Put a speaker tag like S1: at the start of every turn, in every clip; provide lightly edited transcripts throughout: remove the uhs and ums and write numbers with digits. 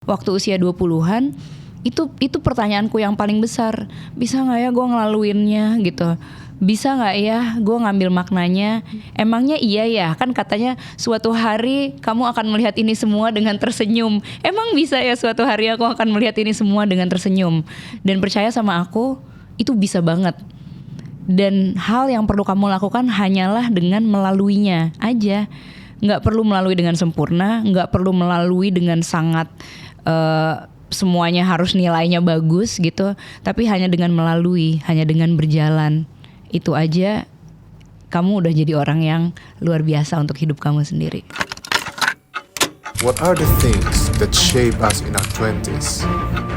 S1: waktu usia 20-an itu pertanyaanku yang paling besar. Bisa gak ya gue ngelaluinnya gitu? Bisa gak ya gue ngambil maknanya? Emangnya iya ya? Kan katanya suatu hari kamu akan melihat ini semua dengan tersenyum. Emang bisa ya suatu hari aku akan melihat ini semua dengan tersenyum? Dan percaya sama aku, itu bisa banget. Dan hal yang perlu kamu lakukan hanyalah dengan melaluinya aja. Gak perlu melalui dengan sempurna, gak perlu melalui dengan sangat semuanya harus nilainya bagus gitu. Tapi hanya dengan melalui, hanya dengan berjalan, itu aja kamu udah jadi orang yang luar biasa untuk hidup kamu sendiri.
S2: What are the things that shape us in our 20s?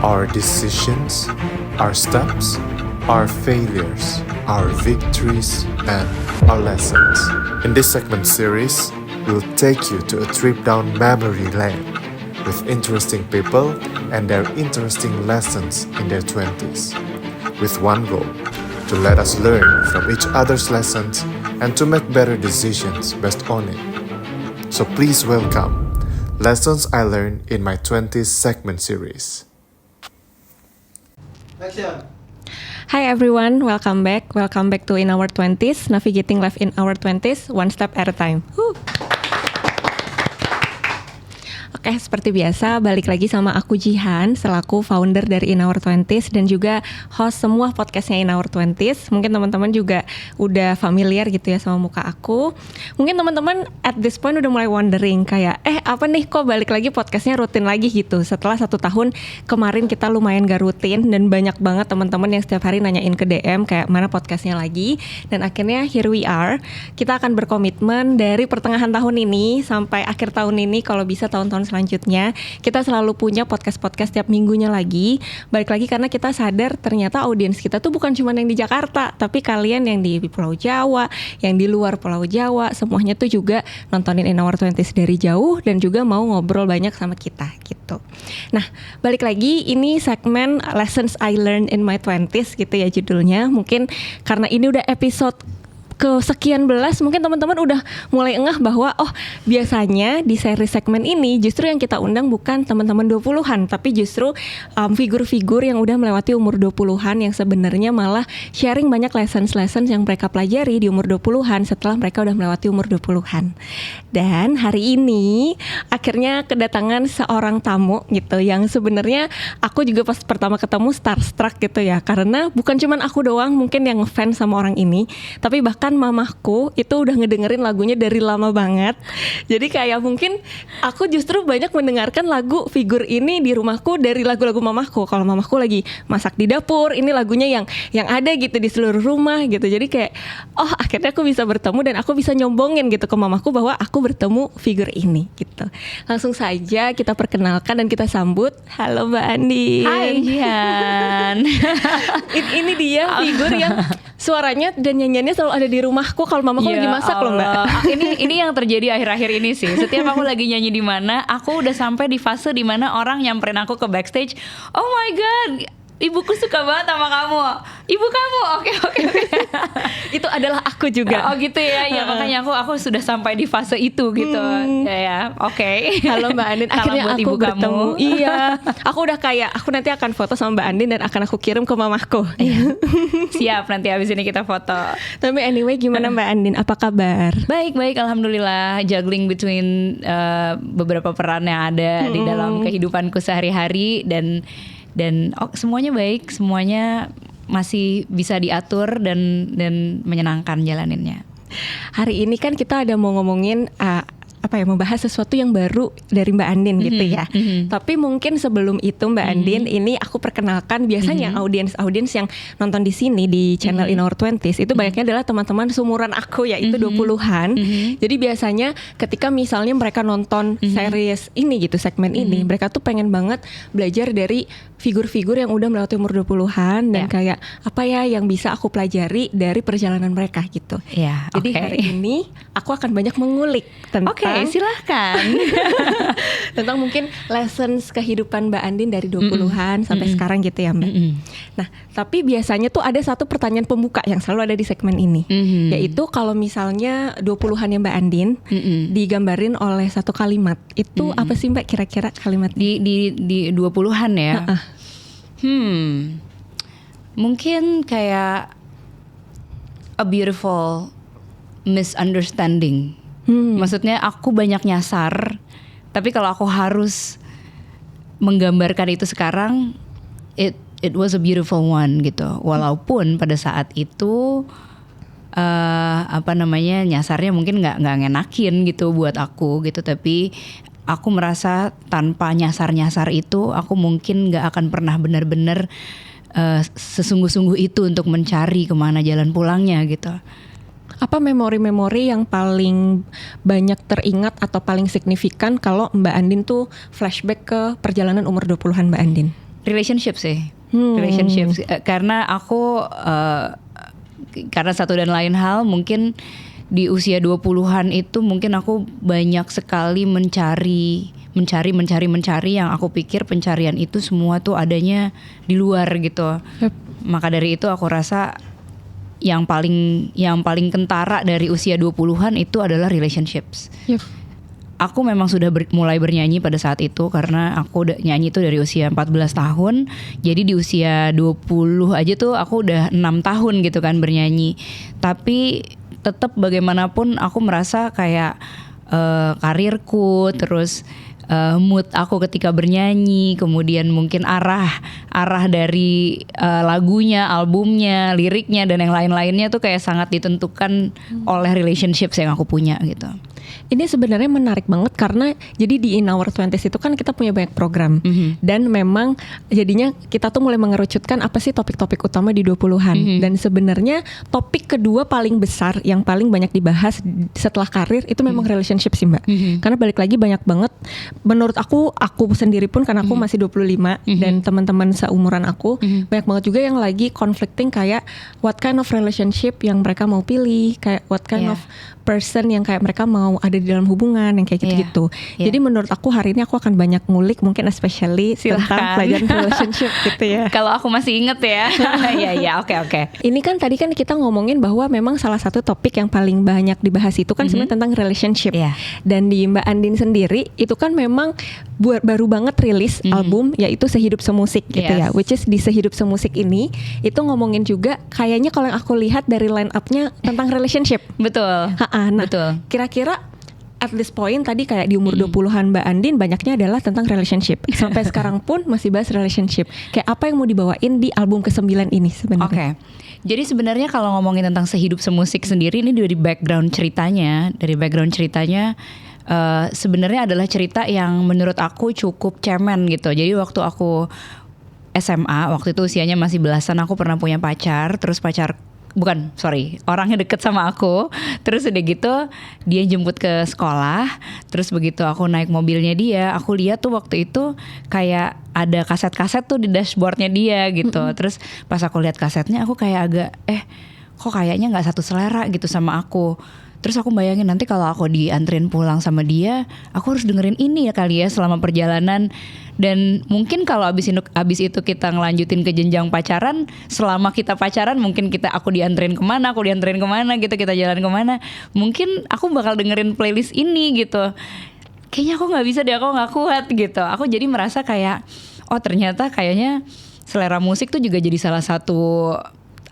S2: Our decisions, our steps, our failures, our victories, and our lessons. In this segment series, we'll take you to a trip down memory lane with interesting people and their interesting lessons in their 20s. With one goal, to let us learn from each other's lessons and to make better decisions based on it. So please welcome Lessons I Learned in My 20s segment series.
S3: Action.
S4: Hi everyone, welcome back to In Our 20s, navigating life in our 20s, one step at a time. Oke, seperti biasa balik lagi sama aku Jihan selaku founder dari In Our 20s dan juga host semua podcastnya In Our 20s. Mungkin teman-teman juga udah familiar gitu ya sama muka aku. Mungkin teman-teman at this point udah mulai wondering kayak apa nih kok balik lagi podcastnya rutin lagi gitu. Setelah 1 tahun kemarin kita lumayan gak rutin dan banyak banget teman-teman yang setiap hari nanyain ke DM kayak mana podcastnya lagi. Dan akhirnya here we are. Kita akan berkomitmen dari pertengahan tahun ini sampai akhir tahun ini, kalau bisa tahun-tahun selanjutnya kita selalu punya podcast tiap minggunya lagi. Balik lagi karena kita sadar ternyata audiens kita tuh bukan cuma yang di Jakarta, tapi kalian yang di Pulau Jawa, yang di luar Pulau Jawa, semuanya tuh juga nontonin In Our 20s dari jauh dan juga mau ngobrol banyak sama kita gitu. Nah, balik lagi ini segmen Lessons I Learned in My 20s gitu ya judulnya. Mungkin karena ini udah episode kesekian belas, mungkin teman-teman udah mulai engah bahwa biasanya di seri segmen ini justru yang kita undang bukan teman-teman 20-an, tapi justru figur-figur yang udah melewati umur 20-an yang sebenarnya malah sharing banyak lessons yang mereka pelajari di umur 20-an setelah mereka udah melewati umur 20-an. Dan hari ini akhirnya kedatangan seorang tamu gitu yang sebenarnya aku juga pas pertama ketemu starstruck gitu ya, karena bukan cuman aku doang mungkin yang ngefans sama orang ini, tapi bahkan mamahku itu udah ngedengerin lagunya dari lama banget. Jadi kayak mungkin aku justru banyak mendengarkan lagu figur ini di rumahku dari lagu-lagu mamahku. Kalau mamahku lagi masak di dapur, ini lagunya yang ada gitu di seluruh rumah gitu. Jadi kayak akhirnya aku bisa bertemu dan aku bisa nyombongin gitu ke mamahku bahwa aku bertemu figur ini gitu. Langsung saja kita perkenalkan dan kita sambut. Halo Mbak Andi.
S1: Hai Jihan.
S4: Ini dia figur yang suaranya dan nyanyiannya selalu ada di rumahku kalau mamaku lagi masak loh Mbak.
S1: Ini yang terjadi akhir-akhir ini sih. Setiap aku lagi nyanyi di mana, aku udah sampai di fase di mana orang nyamperin aku ke backstage. Oh my god, ibuku suka banget sama kamu. Ibu kamu, oke.
S4: Itu adalah aku juga.
S1: Oh gitu ya, ya makanya aku sudah sampai di fase itu gitu. Ya, oke.
S4: Halo Mbak Andin, akhirnya
S1: buat
S4: aku
S1: ibu
S4: bertemu.
S1: kamu.
S4: Iya, aku udah kayak aku nanti akan foto sama Mbak Andin dan akan aku kirim ke mamahku.
S1: Siap, nanti abis ini kita foto.
S4: Tapi anyway, gimana Mbak Andin? Apa kabar?
S1: Baik, alhamdulillah. Juggling between beberapa peran yang ada di dalam kehidupanku sehari-hari dan semuanya baik, semuanya masih bisa diatur dan menyenangkan jalaninnya.
S4: Hari ini kan kita ada mau ngomongin membahas sesuatu yang baru dari Mbak Andin gitu ya. Tapi mungkin sebelum itu Mbak Andin, ini aku perkenalkan biasanya audiens yang nonton di sini di channel In Our 20s itu banyaknya adalah teman-teman seumuran aku yaitu 20-an. Jadi biasanya ketika misalnya mereka nonton series ini gitu, segmen ini, mereka tuh pengen banget belajar dari figur-figur yang udah melewati umur 20-an dan kayak apa ya yang bisa aku pelajari dari perjalanan mereka gitu. Jadi hari ini aku akan banyak mengulik tentang
S1: Oke, silahkan.
S4: Tentang mungkin lessons kehidupan Mbak Andin dari 20-an sampai sekarang gitu ya Mbak. Nah, tapi biasanya tuh ada satu pertanyaan pembuka yang selalu ada di segmen ini. Yaitu kalau misalnya 20-an ya Mbak Andin digambarin oleh satu kalimat. Itu apa sih Mbak kira-kira kalimat
S1: Di 20-an ya. Mungkin kayak a beautiful misunderstanding. Maksudnya aku banyak nyasar, tapi kalau aku harus menggambarkan itu sekarang, it was a beautiful one gitu. Walaupun pada saat itu nyasarnya mungkin nggak ngenakin gitu buat aku gitu, tapi aku merasa tanpa nyasar itu aku mungkin nggak akan pernah benar-benar sesungguh-sungguh itu untuk mencari kemana jalan pulangnya gitu.
S4: Apa memori-memori yang paling banyak teringat atau paling signifikan kalau Mbak Andin tuh flashback ke perjalanan umur 20-an Mbak Andin?
S1: Relationship sih. Relationship karena aku karena satu dan lain hal mungkin di usia 20-an itu mungkin aku banyak sekali mencari yang aku pikir pencarian itu semua tuh adanya di luar gitu. Maka dari itu aku rasa yang paling kentara dari usia 20-an itu adalah relationships. Aku memang sudah mulai bernyanyi pada saat itu karena aku udah nyanyi itu dari usia 14 tahun. Jadi di usia 20 aja tuh aku udah 6 tahun gitu kan bernyanyi. Tapi tetap bagaimanapun aku merasa kayak karirku terus mood aku ketika bernyanyi, kemudian mungkin arah dari lagunya, albumnya, liriknya dan yang lain-lainnya tuh kayak sangat ditentukan oleh relationships yang aku punya gitu.
S4: Ini sebenarnya menarik banget karena jadi di In Our 20s itu kan kita punya banyak program dan memang jadinya kita tuh mulai mengerucutkan apa sih topik-topik utama di 20-an dan sebenarnya topik kedua paling besar yang paling banyak dibahas setelah karir itu memang relationship sih Mbak. Karena balik lagi banyak banget menurut aku sendiri pun karena aku masih 25 dan teman-teman seumuran aku banyak banget juga yang lagi conflicting kayak what kind of relationship yang mereka mau pilih, kayak what kind of person yang kayak mereka mau ada di dalam hubungan yang kayak gitu-gitu. Jadi menurut aku hari ini aku akan banyak ngulik mungkin especially tentang pelajaran relationship gitu ya.
S1: Kalau aku masih inget ya. Iya, oke.
S4: Ini kan tadi kan kita ngomongin bahwa memang salah satu topik yang paling banyak dibahas itu kan sebenarnya tentang relationship. Dan di Mbak Andin sendiri itu kan memang baru banget rilis album yaitu Sehidup Semusik gitu ya. Which is di Sehidup Semusik ini itu ngomongin juga kayaknya kalau yang aku lihat dari line up-nya tentang relationship.
S1: Betul.
S4: Nah,
S1: betul.
S4: Kira-kira at this point tadi kayak di umur 20-an Mbak Andin banyaknya adalah tentang relationship. Sampai sekarang pun masih bahas relationship. Kayak apa yang mau dibawain di album ke-9 ini sebenarnya?
S1: Oke. Jadi sebenarnya kalau ngomongin tentang Sehidup Semusik sendiri ini dari background ceritanya, sebenarnya adalah cerita yang menurut aku cukup cemen gitu. Jadi waktu aku SMA, waktu itu usianya masih belasan, aku pernah punya pacar, terus orangnya deket sama aku. Terus udah gitu dia jemput ke sekolah. Terus begitu aku naik mobilnya dia, aku lihat tuh waktu itu kayak ada kaset-kaset tuh di dashboardnya dia gitu. Terus pas aku lihat kasetnya aku kayak agak kok kayaknya gak satu selera gitu sama aku. Terus aku bayangin nanti kalau aku dianterin pulang sama dia, aku harus dengerin ini ya kali ya selama perjalanan. Dan mungkin kalau abis itu kita ngelanjutin ke jenjang pacaran, selama kita pacaran mungkin aku dianterin kemana gitu, kita jalan kemana, mungkin aku bakal dengerin playlist ini gitu. Kayaknya aku gak bisa deh, aku gak kuat gitu. Aku jadi merasa kayak ternyata kayaknya selera musik tuh juga jadi salah satu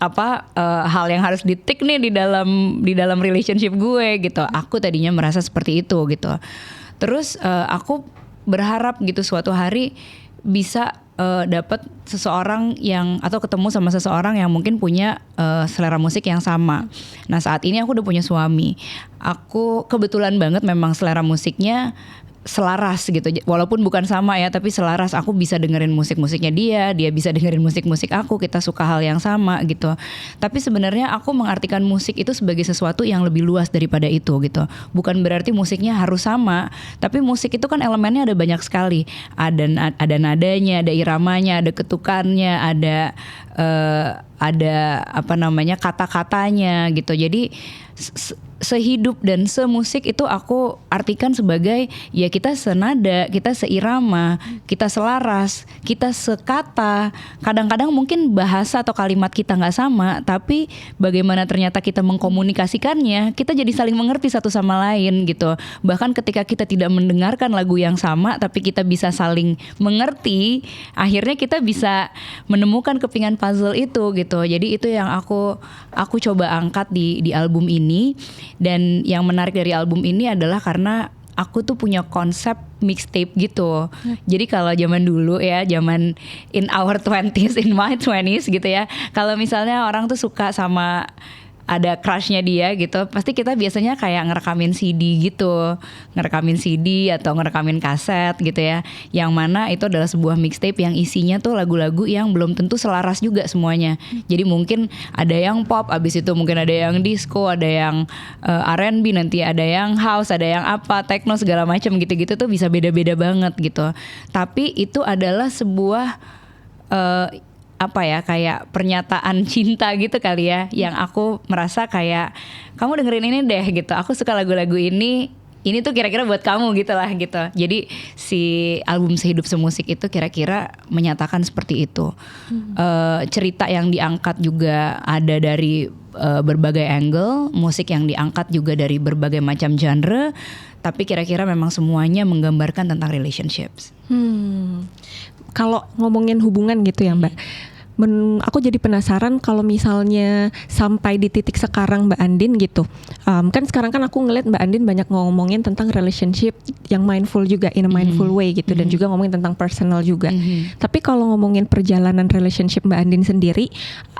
S1: hal yang harus ditik nih di dalam relationship gue gitu. Aku tadinya merasa seperti itu gitu. Terus aku berharap gitu suatu hari bisa dapat seseorang atau ketemu sama seseorang yang mungkin punya selera musik yang sama. Nah saat ini aku udah punya suami. Aku kebetulan banget memang selera musiknya selaras gitu, walaupun bukan sama ya, tapi selaras. Aku bisa dengerin musik-musiknya dia bisa dengerin musik-musik aku, kita suka hal yang sama gitu. Tapi sebenarnya aku mengartikan musik itu sebagai sesuatu yang lebih luas daripada itu gitu. Bukan berarti musiknya harus sama, tapi musik itu kan elemennya ada banyak sekali. Ada nadanya, ada iramanya, ada ketukannya, ada kata-katanya gitu. Jadi sehidup dan semusik itu aku artikan sebagai ya kita senada, kita seirama, kita selaras, kita sekata. Kadang-kadang mungkin bahasa atau kalimat kita nggak sama, tapi bagaimana ternyata kita mengkomunikasikannya, kita jadi saling mengerti satu sama lain gitu. Bahkan ketika kita tidak mendengarkan lagu yang sama, tapi kita bisa saling mengerti, akhirnya kita bisa menemukan kepingan puzzle itu gitu. Jadi itu yang aku coba angkat di album ini. Dan yang menarik dari album ini adalah karena aku tuh punya konsep mixtape gitu. Jadi kalau zaman dulu ya, zaman in our 20s, in my 20s gitu ya. Kalau misalnya orang tuh suka sama ada crushnya dia gitu, pasti kita biasanya kayak ngerekamin CD gitu, ngerekamin CD atau ngerekamin kaset gitu ya, yang mana itu adalah sebuah mixtape yang isinya tuh lagu-lagu yang belum tentu selaras juga semuanya. Jadi mungkin ada yang pop, abis itu mungkin ada yang disco, ada yang R&B, nanti ada yang house, ada yang apa, techno segala macam gitu-gitu tuh bisa beda-beda banget gitu. Tapi itu adalah sebuah apa ya, kayak pernyataan cinta gitu kali ya, yang aku merasa kayak kamu dengerin ini deh gitu, aku suka lagu-lagu ini tuh kira-kira buat kamu gitu lah gitu. Jadi si album Sehidup Semusik itu kira-kira menyatakan seperti itu. Cerita yang diangkat juga ada dari berbagai angle, musik yang diangkat juga dari berbagai macam genre, tapi kira-kira memang semuanya menggambarkan tentang relationships.
S4: Kalau ngomongin hubungan gitu ya Mbak, aku jadi penasaran kalau misalnya sampai di titik sekarang Mbak Andin gitu, kan sekarang kan aku ngeliat Mbak Andin banyak ngomongin tentang relationship yang mindful juga, in a mindful way gitu, dan juga ngomongin tentang personal juga. Tapi kalau ngomongin perjalanan relationship Mbak Andin sendiri,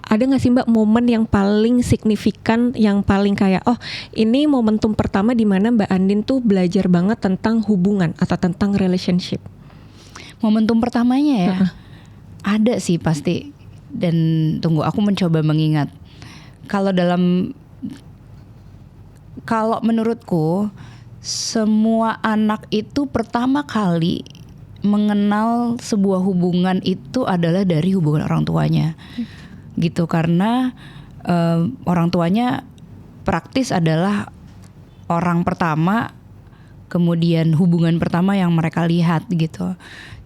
S4: ada nggak sih Mbak momen yang paling signifikan, yang paling kayak ini momentum pertama di mana Mbak Andin tuh belajar banget tentang hubungan atau tentang relationship?
S1: Momentum pertamanya ya, ada sih pasti. Dan tunggu, aku mencoba mengingat. Kalau menurutku semua anak itu pertama kali mengenal sebuah hubungan itu adalah dari hubungan orang tuanya, gitu. Karena orang tuanya praktis adalah orang pertama, kemudian hubungan pertama yang mereka lihat gitu.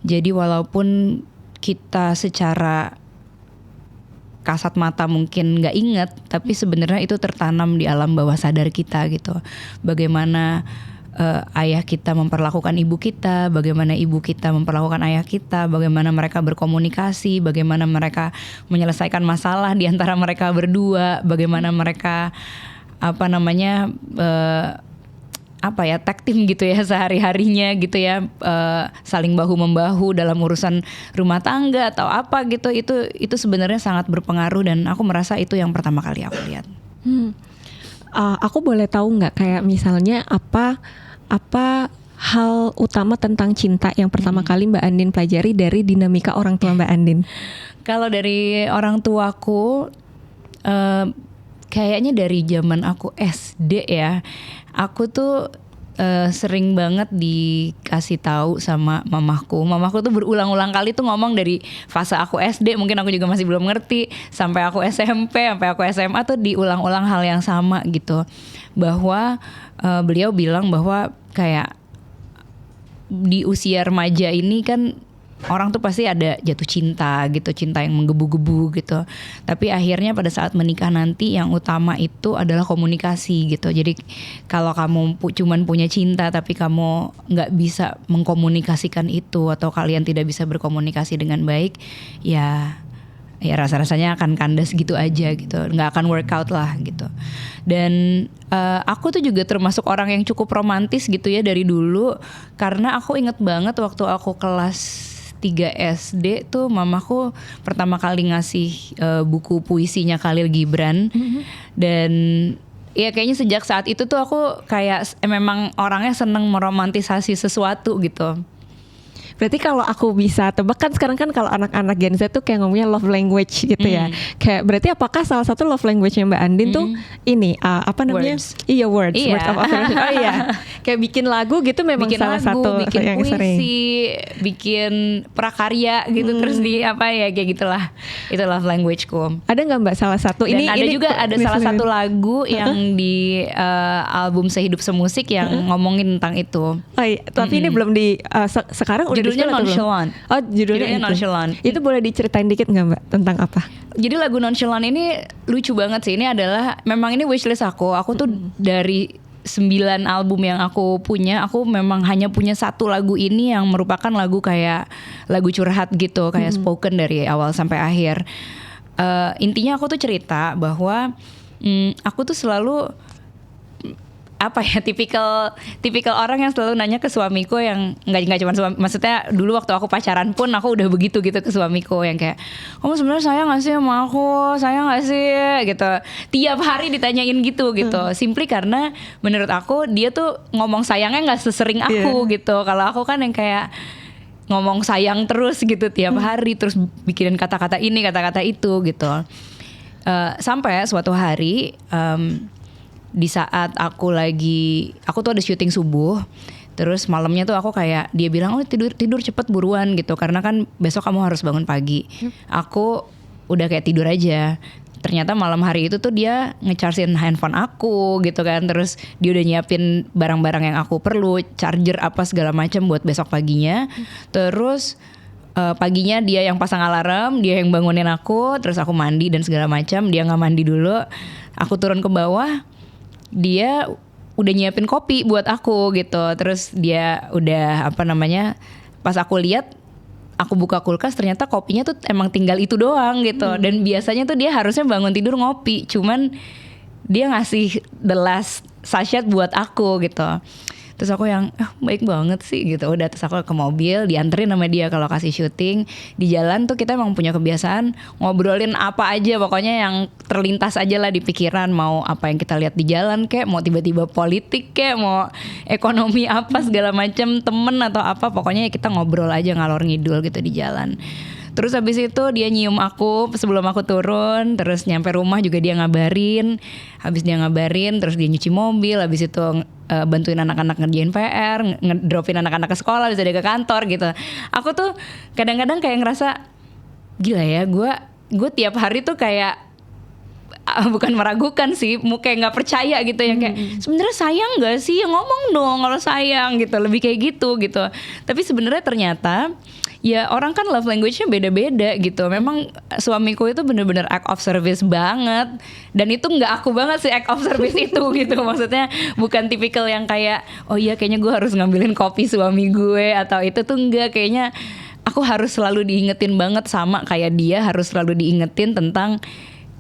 S1: Jadi walaupun kita secara kasat mata mungkin nggak inget, tapi sebenarnya itu tertanam di alam bawah sadar kita gitu. Bagaimana ayah kita memperlakukan ibu kita, bagaimana ibu kita memperlakukan ayah kita, bagaimana mereka berkomunikasi, bagaimana mereka menyelesaikan masalah di antara mereka berdua, bagaimana mereka tag team gitu ya sehari-harinya gitu ya, saling bahu-membahu dalam urusan rumah tangga atau apa gitu. Itu sebenarnya sangat berpengaruh, dan aku merasa itu yang pertama kali aku lihat.
S4: Aku boleh tahu nggak kayak misalnya apa hal utama tentang cinta yang pertama kali Mbak Andin pelajari dari dinamika orang tua Mbak Andin?
S1: Kalau dari orang tuaku, kayaknya dari zaman aku SD ya, aku tuh sering banget dikasih tahu sama mamaku. Mamaku tuh berulang-ulang kali tuh ngomong dari fase aku SD, mungkin aku juga masih belum ngerti, sampai aku SMP, sampai aku SMA tuh diulang-ulang hal yang sama gitu. Bahwa beliau bilang bahwa kayak di usia remaja ini kan orang tuh pasti ada jatuh cinta gitu, cinta yang menggebu-gebu gitu. Tapi akhirnya pada saat menikah nanti yang utama itu adalah komunikasi gitu. Jadi kalau kamu cuman punya cinta tapi kamu nggak bisa mengkomunikasikan itu, atau kalian tidak bisa berkomunikasi dengan baik, ya rasa-rasanya akan kandas gitu aja gitu, nggak akan workout lah gitu. Dan aku tuh juga termasuk orang yang cukup romantis gitu ya dari dulu, karena aku inget banget waktu aku kelas 3 SD tuh mamaku pertama kali ngasih buku puisinya Khalil Gibran. Dan ya kayaknya sejak saat itu tuh aku kayak memang orangnya seneng meromantisasi sesuatu gitu.
S4: Berarti kalau aku bisa tebak kan sekarang kan kalau anak-anak Gen Z tuh kayak ngomongnya love language gitu ya. Kayak berarti apakah salah satu love language-nya Mbak Andin tuh ini apa namanya?
S1: Words.
S4: Iya, words
S1: Iya.
S4: of affirmation. Oh iya. Kayak bikin lagu gitu memang
S1: bikin
S4: salah
S1: lagu,
S4: satu
S1: bikin
S4: yang
S1: puisi,
S4: sering.
S1: bikin prakarya gitu, terus di apa ya kayak gitulah. Itu love language-ku.
S4: Ada nggak Mbak salah satu?
S1: Dan ada juga salah
S4: sendiri.
S1: satu lagu yang di album Sehidup Semusik yang ngomongin tentang itu.
S4: Oh, iya. Tapi ini belum di sekarang udah
S1: Judulnya
S4: di-spill atau belum?
S1: Nonchalant.
S4: Oh, judulnya itu.
S1: Nonchalant.
S4: Itu boleh diceritain dikit nggak Mbak tentang apa?
S1: Jadi lagu Nonchalant ini lucu banget sih. Ini adalah memang ini wishlist aku. Aku tuh dari 9 album yang aku punya, aku memang hanya punya satu lagu ini yang merupakan lagu kayak lagu curhat gitu, kayak spoken dari awal sampai akhir. Intinya aku tuh cerita bahwa aku tuh selalu apa ya, tipikal orang yang selalu nanya ke suamiku yang nggak cuma suami, maksudnya dulu waktu aku pacaran pun aku udah begitu gitu ke suamiku yang kayak, kamu sebenarnya sayang nggak sih sama aku, sayang nggak sih gitu, tiap hari ditanyain gitu. Simply karena menurut aku dia tuh ngomong sayangnya nggak sesering aku gitu. Kalau aku kan yang kayak ngomong sayang terus gitu tiap hari, terus bikinin kata-kata ini kata-kata itu gitu. Sampai suatu hari di saat aku tuh ada syuting subuh, terus malamnya tuh aku kayak, dia bilang, oh tidur cepet buruan gitu, karena kan besok kamu harus bangun pagi. Aku udah kayak tidur aja. Ternyata malam hari itu tuh dia ngechargein handphone aku gitu kan, terus dia udah nyiapin barang-barang yang aku perlu, charger apa segala macam buat besok paginya. Terus paginya dia yang pasang alarm, dia yang bangunin aku, terus aku mandi dan segala macam. Dia nggak mandi dulu, aku turun ke bawah, dia udah nyiapin kopi buat aku gitu. Terus dia udah pas aku lihat, aku buka kulkas, ternyata kopinya tuh emang tinggal itu doang gitu. Dan biasanya tuh dia harusnya bangun tidur ngopi, cuman dia ngasih the last sachet buat aku gitu. Terus aku yang baik banget sih gitu. Udah, terus aku ke mobil, dianterin sama dia ke lokasi syuting. Di jalan tuh kita emang punya kebiasaan ngobrolin apa aja, pokoknya yang terlintas aja lah di pikiran. Mau apa yang kita lihat di jalan kek, mau tiba-tiba politik kek, mau ekonomi apa segala macam, temen atau apa, pokoknya kita ngobrol aja ngalor ngidul gitu di jalan. Terus habis itu dia nyium aku sebelum aku turun, terus nyampe rumah juga dia ngabarin. Habis dia ngabarin, terus dia nyuci mobil, habis itu bantuin anak-anak ngerjain PR, ngedropin anak-anak ke sekolah, bisa dia ke kantor gitu. Aku tuh kadang-kadang kayak ngerasa, gila ya, gue tiap hari tuh kayak bukan meragukan sih, kayak nggak percaya gitu ya, kayak sebenarnya sayang nggak sih, ya ngomong dong kalau sayang gitu, lebih kayak gitu. Tapi sebenarnya ternyata ya orang kan love language-nya beda-beda gitu. Memang suamiku itu bener-bener act of service banget, dan itu nggak aku banget sih act of service itu gitu. Maksudnya bukan tipikal yang kayak, oh iya kayaknya gue harus ngambilin kopi suami gue atau itu tuh enggak. Kayaknya aku harus selalu diingetin banget, sama kayak dia harus selalu diingetin tentang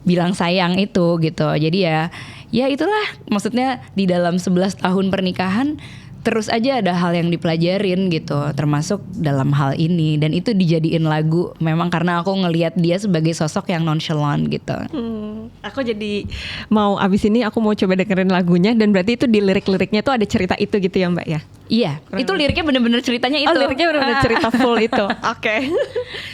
S1: bilang sayang itu gitu. Jadi ya itulah, maksudnya di dalam 11 tahun pernikahan terus aja ada hal yang dipelajarin gitu, termasuk dalam hal ini. Dan itu dijadiin lagu memang karena aku ngelihat dia sebagai sosok yang nonchalant gitu.
S4: Aku jadi mau abis ini aku mau coba dengerin lagunya, dan berarti itu di lirik-liriknya tuh ada cerita itu gitu ya Mbak ya?
S1: Iya, itu liriknya bener-bener ceritanya itu.
S4: Oh, liriknya bener-bener cerita full itu. Oke.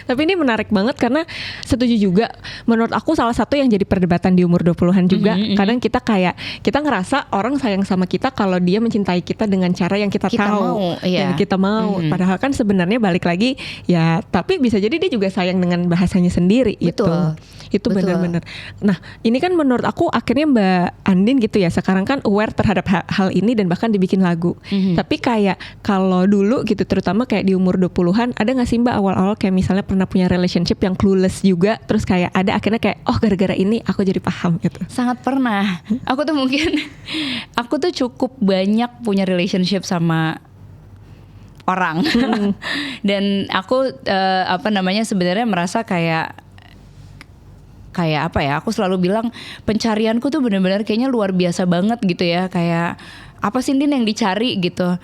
S4: Tapi ini menarik banget karena setuju juga, menurut aku salah satu yang jadi perdebatan di umur 20-an juga. Kadang kita ngerasa orang sayang sama kita kalau dia mencintai kita dengan cara yang kita tahu, yang kita mau. Padahal kan sebenarnya balik lagi ya, tapi bisa jadi dia juga sayang dengan bahasanya sendiri.
S1: Betul.
S4: Itu benar-benar. Nah, ini kan menurut aku akhirnya Mbak Andin gitu ya, sekarang kan aware terhadap hal ini dan bahkan dibikin lagu. Tapi kayak kalau dulu gitu, terutama kayak di umur 20-an, ada gak sih Mbak awal-awal kayak misalnya pernah punya relationship yang clueless juga, terus kayak ada akhirnya kayak, oh gara-gara ini aku jadi paham gitu?
S1: Sangat pernah. Aku tuh cukup banyak punya relationship sama orang. Dan aku sebenarnya merasa kayak apa ya, aku selalu bilang pencarianku tuh benar-benar kayaknya luar biasa banget gitu ya, kayak apa sih Din yang dicari gitu.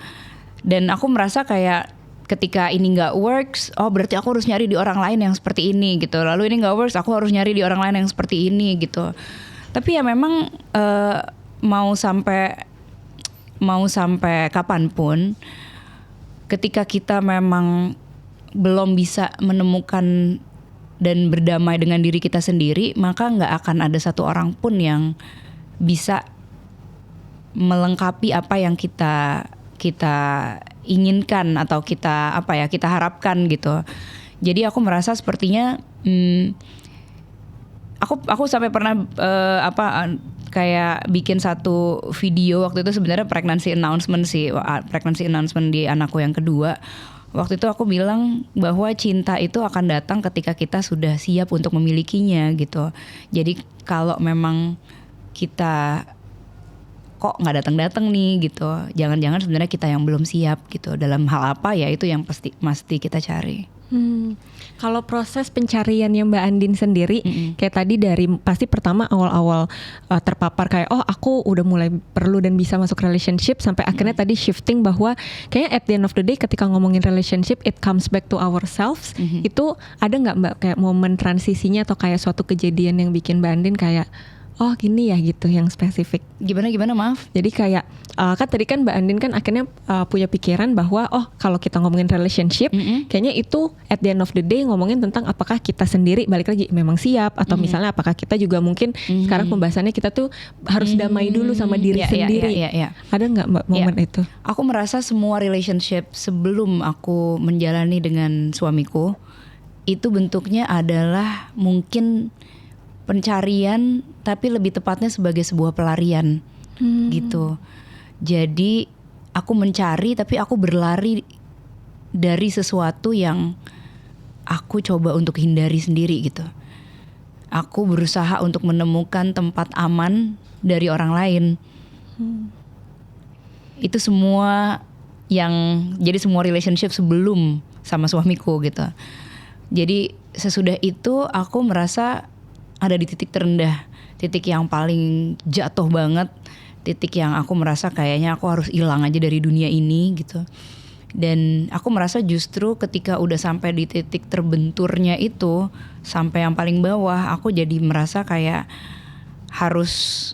S1: Dan aku merasa kayak ketika ini nggak works, oh berarti aku harus nyari di orang lain yang seperti ini gitu. Lalu ini nggak works, aku harus nyari di orang lain yang seperti ini gitu. Tapi ya memang mau sampai kapanpun, ketika kita memang belum bisa menemukan dan berdamai dengan diri kita sendiri, maka nggak akan ada satu orang pun yang bisa melengkapi apa yang kita inginkan atau kita harapkan gitu. Jadi aku merasa sepertinya aku sampai pernah kayak bikin satu video waktu itu, sebenarnya pregnancy announcement di anakku yang kedua. Waktu itu aku bilang bahwa cinta itu akan datang ketika kita sudah siap untuk memilikinya gitu. Jadi kalau memang kita kok nggak datang-datang nih gitu, jangan-jangan sebenarnya kita yang belum siap gitu dalam hal apa ya, itu yang mesti kita cari.
S4: Kalau proses pencariannya Mbak Andin sendiri, kayak tadi dari pasti pertama awal-awal terpapar kayak aku udah mulai perlu dan bisa masuk relationship, sampai akhirnya tadi shifting bahwa kayaknya at the end of the day ketika ngomongin relationship it comes back to ourselves. Itu ada nggak Mbak kayak momen transisinya atau kayak suatu kejadian yang bikin Mbak Andin kayak oh gini ya gitu, yang spesifik?
S1: Gimana maaf?
S4: Jadi kayak kan tadi kan Mbak Andin kan akhirnya punya pikiran bahwa kalau kita ngomongin relationship, kayaknya itu at the end of the day ngomongin tentang apakah kita sendiri balik lagi memang siap, atau misalnya apakah kita juga mungkin sekarang pembahasannya kita tuh harus damai dulu sama diri sendiri. Ada nggak Mbak momen itu?
S1: Aku merasa semua relationship sebelum aku menjalani dengan suamiku itu bentuknya adalah mungkin pencarian, tapi lebih tepatnya sebagai sebuah pelarian gitu. Jadi aku mencari, tapi aku berlari dari sesuatu yang aku coba untuk hindari sendiri gitu. Aku berusaha untuk menemukan tempat aman dari orang lain. Itu semua jadi semua relationship sebelum sama suamiku gitu. Jadi sesudah itu aku merasa ada di titik terendah, titik yang paling jatuh banget, titik yang aku merasa kayaknya aku harus hilang aja dari dunia ini gitu. Dan aku merasa justru ketika udah sampai di titik terbenturnya itu, sampai yang paling bawah, aku jadi merasa kayak harus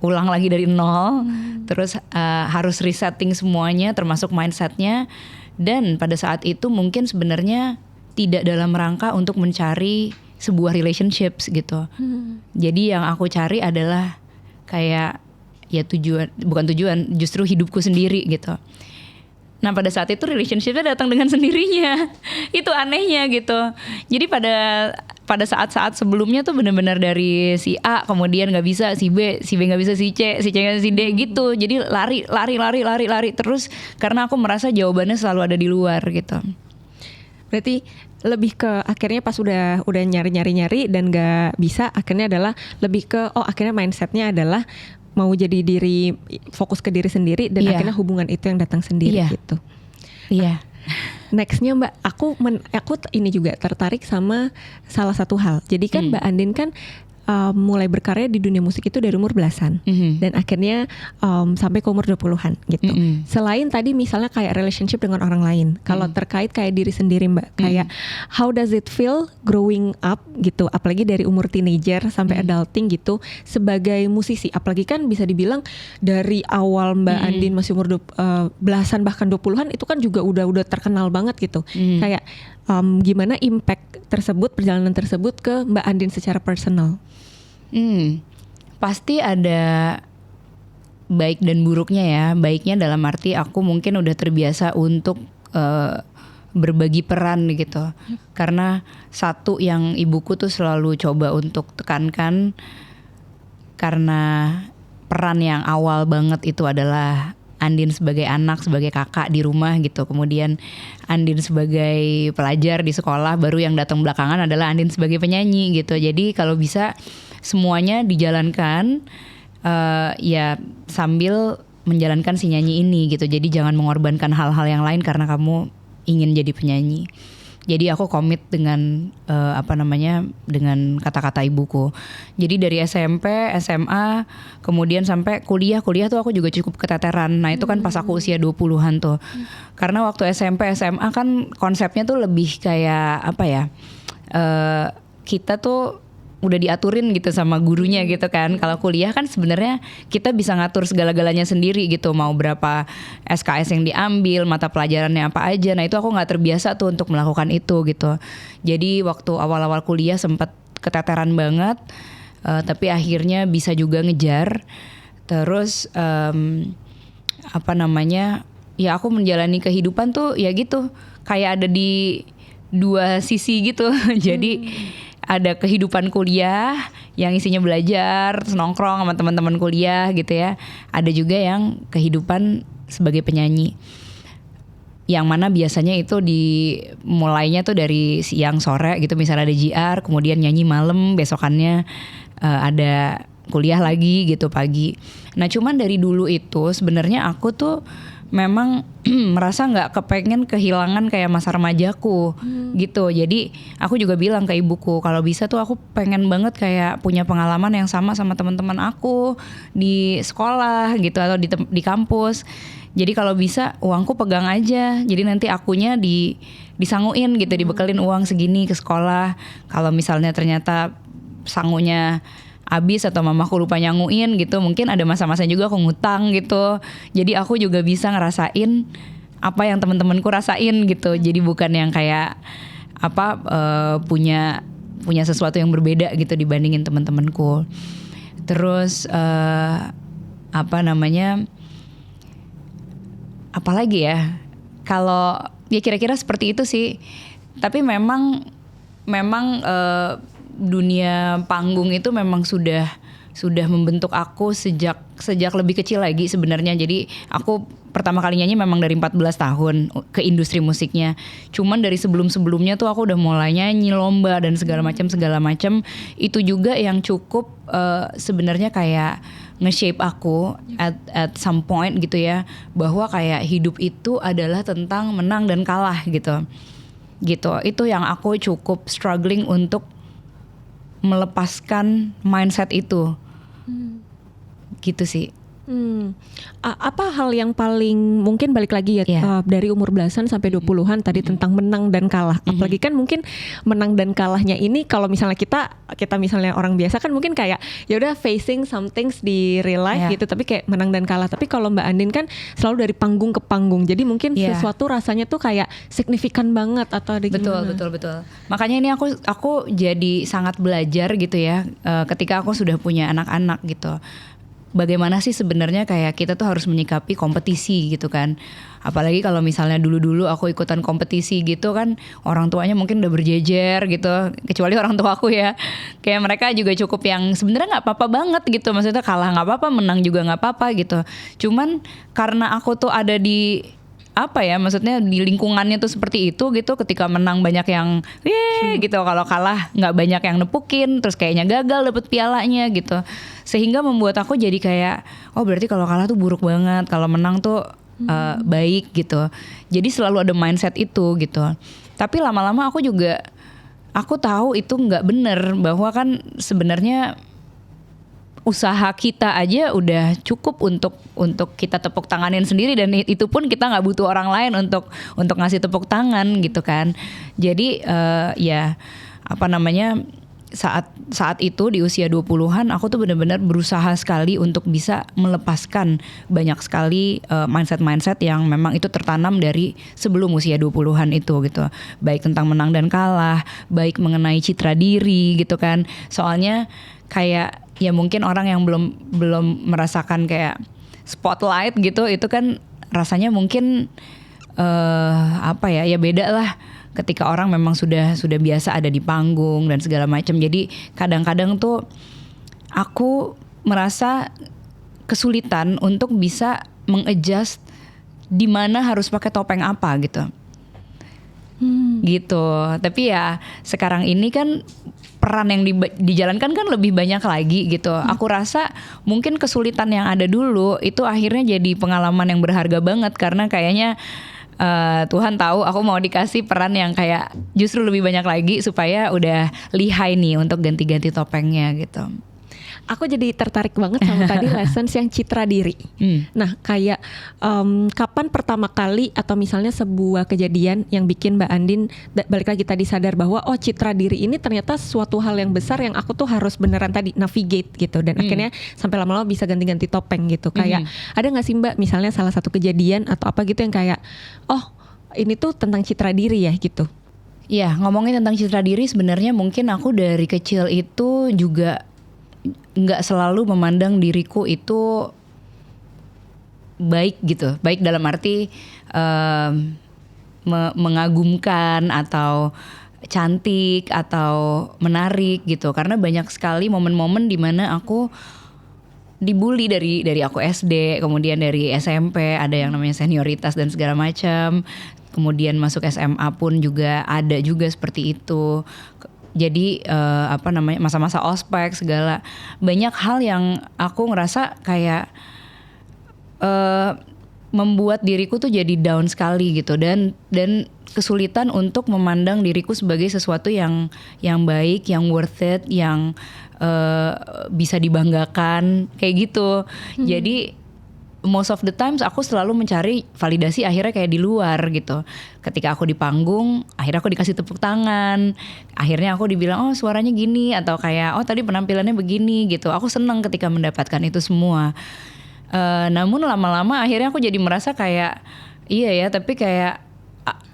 S1: ulang lagi dari nol, terus harus resetting semuanya termasuk mindsetnya. Dan pada saat itu mungkin sebenarnya tidak dalam rangka untuk mencari sebuah relationships gitu. Jadi yang aku cari adalah kayak ya bukan tujuan, justru hidupku sendiri gitu. Nah pada saat itu relationshipnya datang dengan sendirinya. Itu anehnya gitu. Jadi pada saat-saat sebelumnya tuh benar-benar dari si A kemudian nggak bisa, si B nggak bisa, si C nggak bisa, si D gitu. Jadi lari terus karena aku merasa jawabannya selalu ada di luar gitu.
S4: Berarti lebih ke akhirnya pas udah nyari dan gak bisa, akhirnya adalah lebih ke akhirnya mindsetnya adalah mau jadi fokus ke diri sendiri, dan akhirnya hubungan itu yang datang sendiri gitu.
S1: Iya.
S4: Nextnya Mbak, aku ini juga tertarik sama salah satu hal. Jadi kan Mbak Andin kan mulai berkarya di dunia musik itu dari umur belasan, dan akhirnya sampai ke umur 20-an gitu. Selain tadi misalnya kayak relationship dengan orang lain, kalau terkait kayak diri sendiri Mbak, kayak how does it feel growing up gitu, apalagi dari umur teenager sampai adulting gitu sebagai musisi, apalagi kan bisa dibilang dari awal Mbak Andin masih umur belasan bahkan 20-an itu kan juga udah terkenal banget gitu. Kayak gimana impact tersebut, perjalanan tersebut ke Mbak Andin secara personal?
S1: Pasti ada baik dan buruknya ya. Baiknya dalam arti aku mungkin udah terbiasa untuk berbagi peran gitu. Karena satu yang ibuku tuh selalu coba untuk tekankan, karena peran yang awal banget itu adalah Andin sebagai anak, sebagai kakak di rumah gitu. Kemudian Andin sebagai pelajar di sekolah, baru yang datang belakangan adalah Andin sebagai penyanyi gitu. Jadi kalau bisa semuanya dijalankan ya sambil menjalankan si nyanyi ini gitu. Jadi jangan mengorbankan hal-hal yang lain karena kamu ingin jadi penyanyi. Jadi aku komit dengan dengan kata-kata ibuku. Jadi dari SMP, SMA, kemudian sampai kuliah tuh aku juga cukup keteteran. Nah itu kan pas aku usia 20-an tuh. Karena waktu SMP, SMA kan konsepnya tuh lebih kayak kita tuh udah diaturin gitu sama gurunya gitu kan. Kalau kuliah kan sebenarnya kita bisa ngatur segala-galanya sendiri gitu, mau berapa SKS yang diambil, mata pelajarannya apa aja. Nah itu aku nggak terbiasa tuh untuk melakukan itu gitu. Jadi waktu awal-awal kuliah sempat keteteran banget, tapi akhirnya bisa juga ngejar. Terus apa namanya, ya aku menjalani kehidupan tuh ya gitu, kayak ada di dua sisi gitu. Jadi ada kehidupan kuliah yang isinya belajar, terus nongkrong sama teman-teman kuliah gitu ya. Ada juga yang kehidupan sebagai penyanyi, yang mana biasanya itu mulainya tuh dari siang sore gitu, misalnya ada JR, kemudian nyanyi malam, besokannya ada kuliah lagi gitu pagi. Nah cuman dari dulu itu sebenarnya aku tuh memang merasa nggak kepengen kehilangan kayak masa remajaku gitu. Jadi aku juga bilang ke ibuku, kalau bisa tuh aku pengen banget kayak punya pengalaman yang sama teman-teman aku di sekolah gitu atau di kampus. Jadi kalau bisa uangku pegang aja. Jadi nanti akunya disanguin gitu, dibekelin uang segini ke sekolah. Kalau misalnya ternyata sangunya habis atau mamaku lupa nyanguin gitu, mungkin ada masa-masa juga aku ngutang gitu. Jadi aku juga bisa ngerasain apa yang teman-temanku rasain gitu. Jadi bukan yang kayak punya sesuatu yang berbeda gitu dibandingin teman-temanku. Terus apalagi ya, kalau ya kira-kira seperti itu sih. Tapi memang dunia panggung itu memang sudah membentuk aku sejak lebih kecil lagi sebenarnya. Jadi aku pertama kali nyanyi memang dari 14 tahun ke industri musiknya. Cuman dari sebelum-sebelumnya tuh aku udah mulai nyanyi lomba dan segala macam. Itu juga yang cukup sebenarnya kayak nge-shape aku at some point gitu ya, bahwa kayak hidup itu adalah tentang menang dan kalah gitu. Itu yang aku cukup struggling untuk melepaskan mindset itu. Gitu sih.
S4: Apa hal yang paling mungkin balik lagi ya, dari umur belasan sampai 20-an tadi tentang menang dan kalah. Apalagi kan mungkin menang dan kalahnya ini kalau misalnya kita misalnya orang biasa kan mungkin kayak ya udah facing some things di real life gitu, tapi kayak menang dan kalah. Tapi kalau Mbak Andin kan selalu dari panggung ke panggung. Jadi mungkin sesuatu rasanya tuh kayak signifikan banget atau ada gimana?
S1: Betul. Makanya ini aku jadi sangat belajar gitu ya, ketika aku sudah punya anak-anak gitu. Bagaimana sih sebenarnya kayak kita tuh harus menyikapi kompetisi gitu kan. Apalagi kalau misalnya dulu-dulu aku ikutan kompetisi gitu kan, orang tuanya mungkin udah berjejer gitu. Kecuali orang tua aku ya, kayak mereka juga cukup yang sebenarnya nggak apa-apa banget gitu. Maksudnya kalah nggak apa-apa, menang juga nggak apa-apa gitu. Cuman karena aku tuh ada di maksudnya di lingkungannya tuh seperti itu gitu. Ketika menang banyak yang gitu, kalau kalah nggak banyak yang nepukin, terus kayaknya gagal dapet pialanya gitu. Sehingga membuat aku jadi kayak, oh berarti kalau kalah tuh buruk banget, kalau menang tuh baik gitu. Jadi selalu ada mindset itu gitu. Tapi lama-lama aku tahu itu nggak bener, bahwa kan sebenarnya usaha kita aja udah cukup untuk kita tepuk tanganin sendiri, dan itu pun kita nggak butuh orang lain untuk ngasih tepuk tangan gitu kan. Jadi saat itu di usia 20-an aku tuh benar-benar berusaha sekali untuk bisa melepaskan banyak sekali mindset yang memang itu tertanam dari sebelum usia 20-an itu gitu. Baik tentang menang dan kalah, baik mengenai citra diri gitu kan. Soalnya kayak ya mungkin orang yang belum merasakan kayak spotlight gitu, itu kan rasanya mungkin ya beda lah ketika orang memang sudah biasa ada di panggung dan segala macam. Jadi kadang-kadang tuh aku merasa kesulitan untuk bisa mengadjust di mana harus pakai topeng apa gitu. Gitu. Tapi ya sekarang ini kan peran yang dijalankan kan lebih banyak lagi gitu. Aku rasa mungkin kesulitan yang ada dulu itu akhirnya jadi pengalaman yang berharga banget, karena kayaknya Tuhan tahu aku mau dikasih peran yang kayak justru lebih banyak lagi supaya udah lihai nih untuk ganti-ganti topengnya gitu.
S4: Aku jadi tertarik banget sama tadi lessons yang citra diri. Nah, kayak kapan pertama kali atau misalnya sebuah kejadian yang bikin Mbak Andin balik lagi tadi sadar bahwa oh citra diri ini ternyata suatu hal yang besar yang aku tuh harus beneran tadi navigate gitu, dan akhirnya sampai lama-lama bisa ganti-ganti topeng gitu. Kayak ada nggak sih Mbak misalnya salah satu kejadian atau apa gitu yang kayak oh ini tuh tentang citra diri ya gitu.
S1: Ya, ngomongin tentang citra diri sebenarnya mungkin aku dari kecil itu juga nggak selalu memandang diriku itu baik gitu. Baik dalam arti mengagumkan atau cantik atau menarik gitu. Karena banyak sekali momen-momen di mana aku dibully dari aku SD, kemudian dari SMP ada yang namanya senioritas dan segala macam. Kemudian masuk SMA pun juga ada juga seperti itu. Jadi masa-masa ospek segala banyak hal yang aku ngerasa kayak membuat diriku tuh jadi down sekali gitu, dan kesulitan untuk memandang diriku sebagai sesuatu yang baik, yang worth it, yang bisa dibanggakan kayak gitu. Jadi most of the times aku selalu mencari validasi akhirnya kayak di luar gitu. Ketika aku di panggung, akhirnya aku dikasih tepuk tangan. Akhirnya aku dibilang, oh suaranya gini. Atau kayak, oh tadi penampilannya begini gitu. Aku senang ketika mendapatkan itu semua. Namun lama-lama akhirnya aku jadi merasa kayak, iya ya tapi kayak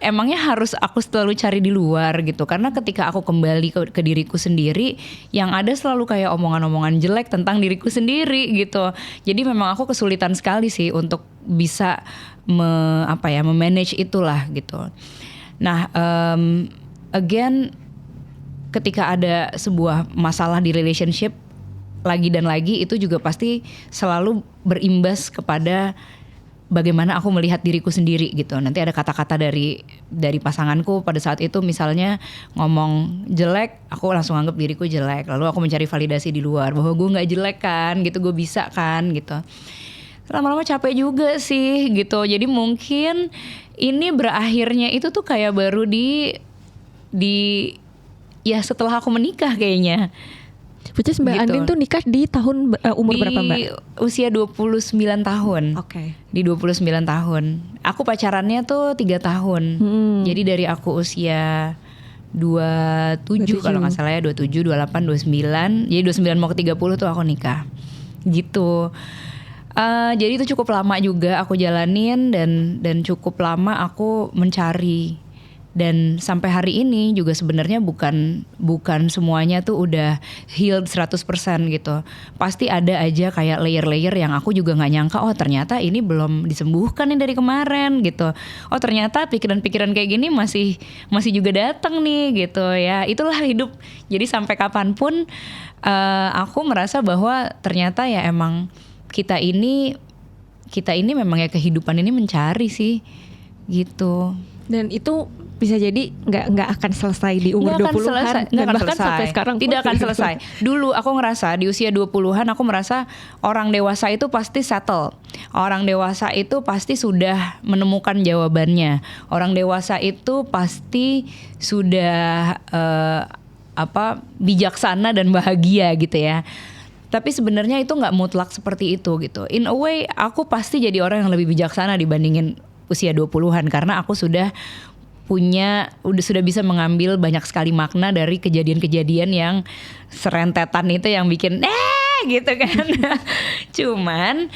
S1: emangnya harus aku selalu cari di luar gitu. Karena ketika aku kembali ke diriku sendiri, yang ada selalu kayak omongan-omongan jelek tentang diriku sendiri gitu. Jadi memang aku kesulitan sekali sih untuk bisa memanage itulah gitu. Nah, again ketika ada sebuah masalah di relationship lagi dan lagi, itu juga pasti selalu berimbas kepada bagaimana aku melihat diriku sendiri gitu. Nanti ada kata-kata dari pasanganku pada saat itu misalnya ngomong jelek, aku langsung anggap diriku jelek. Lalu aku mencari validasi di luar bahwa gue nggak jelek kan, gitu, gue bisa kan, gitu. Lama-lama capek juga sih gitu. Jadi mungkin ini berakhirnya itu tuh kayak baru di ya setelah aku menikah kayaknya.
S4: Which is Mbak Andin tuh nikah di tahun umur berapa Mbak?
S1: Di usia 29 tahun.
S4: Oke.
S1: Di 29 tahun. Aku pacarannya tuh 3 tahun. Jadi dari aku usia 27 kalau nggak salah ya, 27, 28, 29. Jadi 29 mau ke 30 tuh aku nikah. Gitu. Jadi itu cukup lama juga aku jalanin dan cukup lama aku mencari. Dan sampai hari ini juga sebenarnya bukan semuanya tuh udah healed 100% gitu. Pasti ada aja kayak layer-layer yang aku juga gak nyangka, oh ternyata ini belum disembuhkan nih dari kemarin gitu. Oh ternyata pikiran-pikiran kayak gini masih juga datang nih gitu ya. Itulah hidup. Jadi sampai kapanpun aku merasa bahwa ternyata ya emang kita ini memang ya kehidupan ini mencari sih gitu.
S4: Dan itu bisa jadi nggak akan selesai di umur 20-an dan bahkan sampai sekarang
S1: tidak akan selesai. Dulu aku ngerasa di usia 20-an aku merasa orang dewasa itu pasti settle. Orang dewasa itu pasti sudah menemukan jawabannya. Orang dewasa itu pasti sudah bijaksana dan bahagia gitu ya. Tapi sebenarnya itu nggak mutlak seperti itu gitu. In a way aku pasti jadi orang yang lebih bijaksana dibandingin usia 20-an karena aku sudah bisa mengambil banyak sekali makna dari kejadian-kejadian yang serentetan itu yang bikin gitu kan. Cuman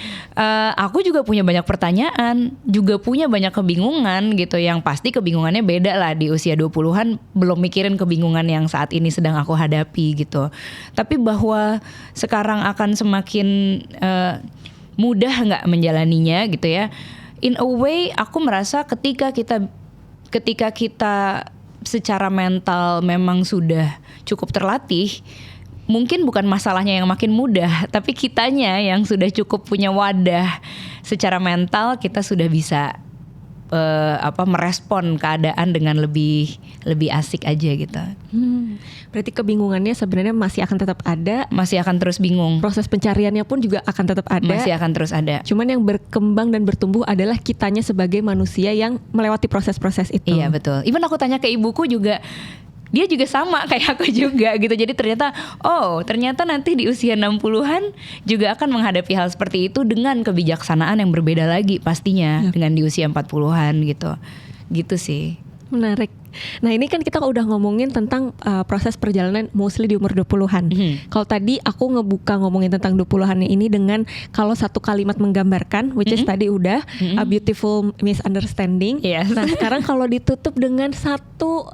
S1: aku juga punya banyak pertanyaan, juga punya banyak kebingungan gitu, yang pasti kebingungannya beda lah. Di usia 20-an belum mikirin kebingungan yang saat ini sedang aku hadapi gitu. Tapi bahwa sekarang akan semakin mudah nggak menjalaninya gitu ya. In a way aku merasa ketika kita secara mental memang sudah cukup terlatih, mungkin bukan masalahnya yang makin mudah, tapi kitanya yang sudah cukup punya wadah secara mental, kita sudah bisa merespon keadaan dengan lebih asik aja gitu.
S4: Berarti kebingungannya sebenarnya masih akan tetap ada,
S1: masih akan terus bingung.
S4: Proses pencariannya pun juga akan tetap ada,
S1: masih akan terus ada.
S4: Cuman yang berkembang dan bertumbuh adalah kitanya sebagai manusia yang melewati proses-proses itu.
S1: Iya betul. Even aku tanya ke ibuku juga, dia juga sama kayak aku juga gitu. Jadi ternyata nanti di usia 60-an juga akan menghadapi hal seperti itu dengan kebijaksanaan yang berbeda lagi pastinya dengan di usia 40-an gitu. Gitu sih.
S4: Menarik. Nah ini kan kita udah ngomongin tentang proses perjalanan mostly di umur 20-an. Kalau tadi aku ngebuka ngomongin tentang 20-an ini dengan kalau satu kalimat menggambarkan, which is tadi udah a beautiful misunderstanding.
S1: Yes.
S4: Nah sekarang kalau ditutup dengan satu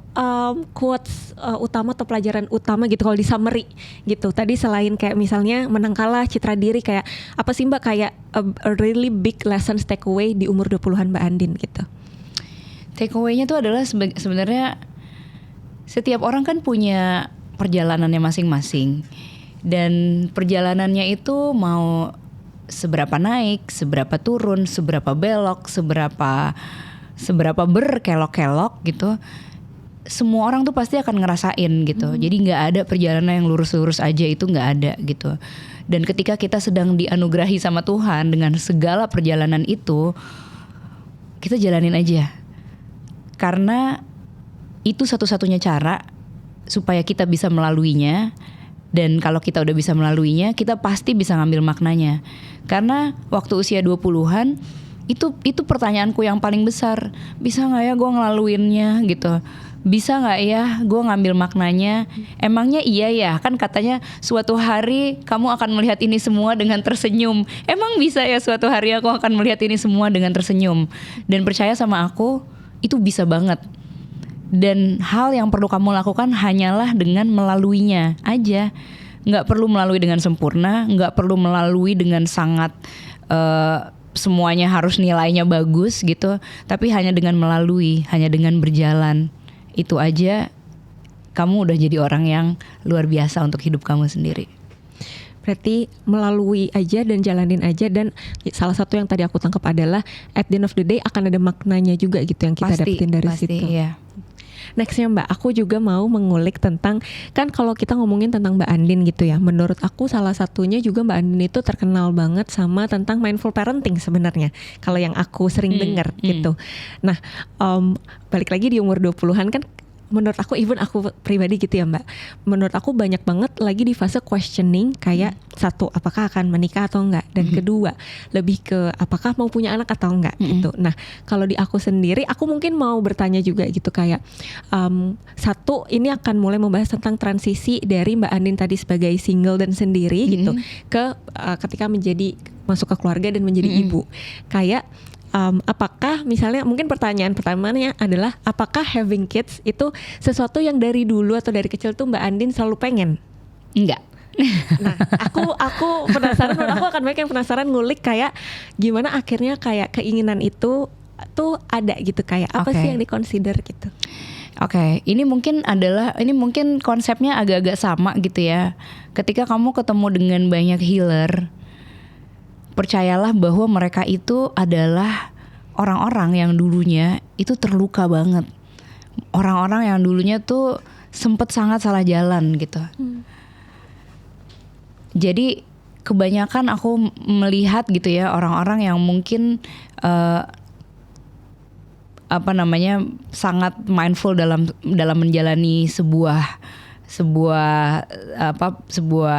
S4: quotes utama atau pelajaran utama gitu kalau di summary gitu. Tadi selain kayak misalnya menang kalah, citra diri, kayak apa sih Mbak kayak a really big lessons take away di umur 20-an Mbak Andin gitu.
S1: Takeaway-nya tuh adalah sebenarnya setiap orang kan punya perjalanannya masing-masing. Dan perjalanannya itu mau seberapa naik, seberapa turun, seberapa belok, seberapa berkelok-kelok gitu. Semua orang tuh pasti akan ngerasain gitu. Jadi gak ada perjalanan yang lurus-lurus aja, itu gak ada gitu. Dan ketika kita sedang dianugerahi sama Tuhan dengan segala perjalanan itu, kita jalanin aja. Karena itu satu-satunya cara supaya kita bisa melaluinya. Dan kalau kita udah bisa melaluinya, kita pasti bisa ngambil maknanya. Karena waktu usia 20-an itu pertanyaanku yang paling besar. Bisa gak ya gue ngelaluinnya gitu? Bisa gak ya gue ngambil maknanya? Emangnya iya ya? Kan katanya suatu hari kamu akan melihat ini semua dengan tersenyum. Emang bisa ya suatu hari aku akan melihat ini semua dengan tersenyum? Dan percaya sama aku, itu bisa banget. Dan hal yang perlu kamu lakukan hanyalah dengan melaluinya aja. Gak perlu melalui dengan sempurna, gak perlu melalui dengan sangat semuanya harus nilainya bagus gitu. Tapi hanya dengan melalui, hanya dengan berjalan, itu aja kamu udah jadi orang yang luar biasa untuk hidup kamu sendiri.
S4: Berarti melalui aja dan jalanin aja. Dan salah satu yang tadi aku tangkap adalah at the end of the day akan ada maknanya juga gitu yang kita dapetin dari situ.
S1: Iya.
S4: Nextnya Mbak, aku juga mau mengulik tentang, kan kalau kita ngomongin tentang Mbak Andin gitu ya, menurut aku salah satunya juga Mbak Andin itu terkenal banget sama tentang mindful parenting sebenarnya. Kalau yang aku sering dengar gitu. Nah balik lagi di umur 20-an kan, menurut aku, even aku pribadi gitu ya Mbak, menurut aku banyak banget lagi di fase questioning kayak satu, apakah akan menikah atau enggak, dan kedua lebih ke apakah mau punya anak atau enggak gitu. Nah kalau di aku sendiri, aku mungkin mau bertanya juga gitu kayak satu, ini akan mulai membahas tentang transisi dari Mbak Andin tadi sebagai single dan sendiri gitu ke ketika menjadi masuk ke keluarga dan menjadi ibu. Kayak apakah misalnya, mungkin pertanyaan pertamanya adalah apakah having kids itu sesuatu yang dari dulu atau dari kecil tuh Mbak Andin selalu pengen?
S1: Enggak.
S4: Nah, aku penasaran, aku akan banyak yang penasaran ngulik kayak gimana akhirnya kayak keinginan itu tuh ada gitu, kayak apa sih yang dikonsider gitu.
S1: Oke, ini mungkin konsepnya agak-agak sama gitu ya. Ketika kamu ketemu dengan banyak healer, percayalah bahwa mereka itu adalah orang-orang yang dulunya itu terluka banget. Orang-orang yang dulunya tuh sempet sangat salah jalan gitu. Jadi kebanyakan aku melihat gitu ya, orang-orang yang mungkin sangat mindful dalam menjalani sebuah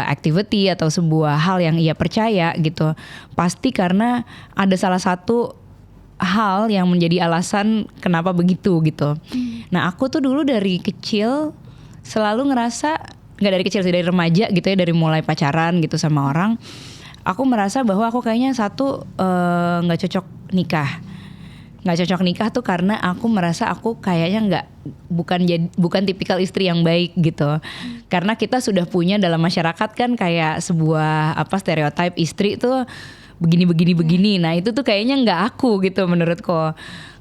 S1: activity atau sebuah hal yang ia percaya gitu, pasti karena ada salah satu hal yang menjadi alasan kenapa begitu gitu. Nah aku tuh dulu dari kecil selalu ngerasa, nggak dari kecil sih, dari remaja gitu ya, dari mulai pacaran gitu sama orang, aku merasa bahwa aku kayaknya nggak cocok nikah. Nggak cocok nikah tuh karena aku merasa aku kayaknya bukan tipikal istri yang baik gitu. Karena kita sudah punya dalam masyarakat kan kayak sebuah stereotip istri tuh begini. Nah itu tuh kayaknya nggak aku gitu menurutku.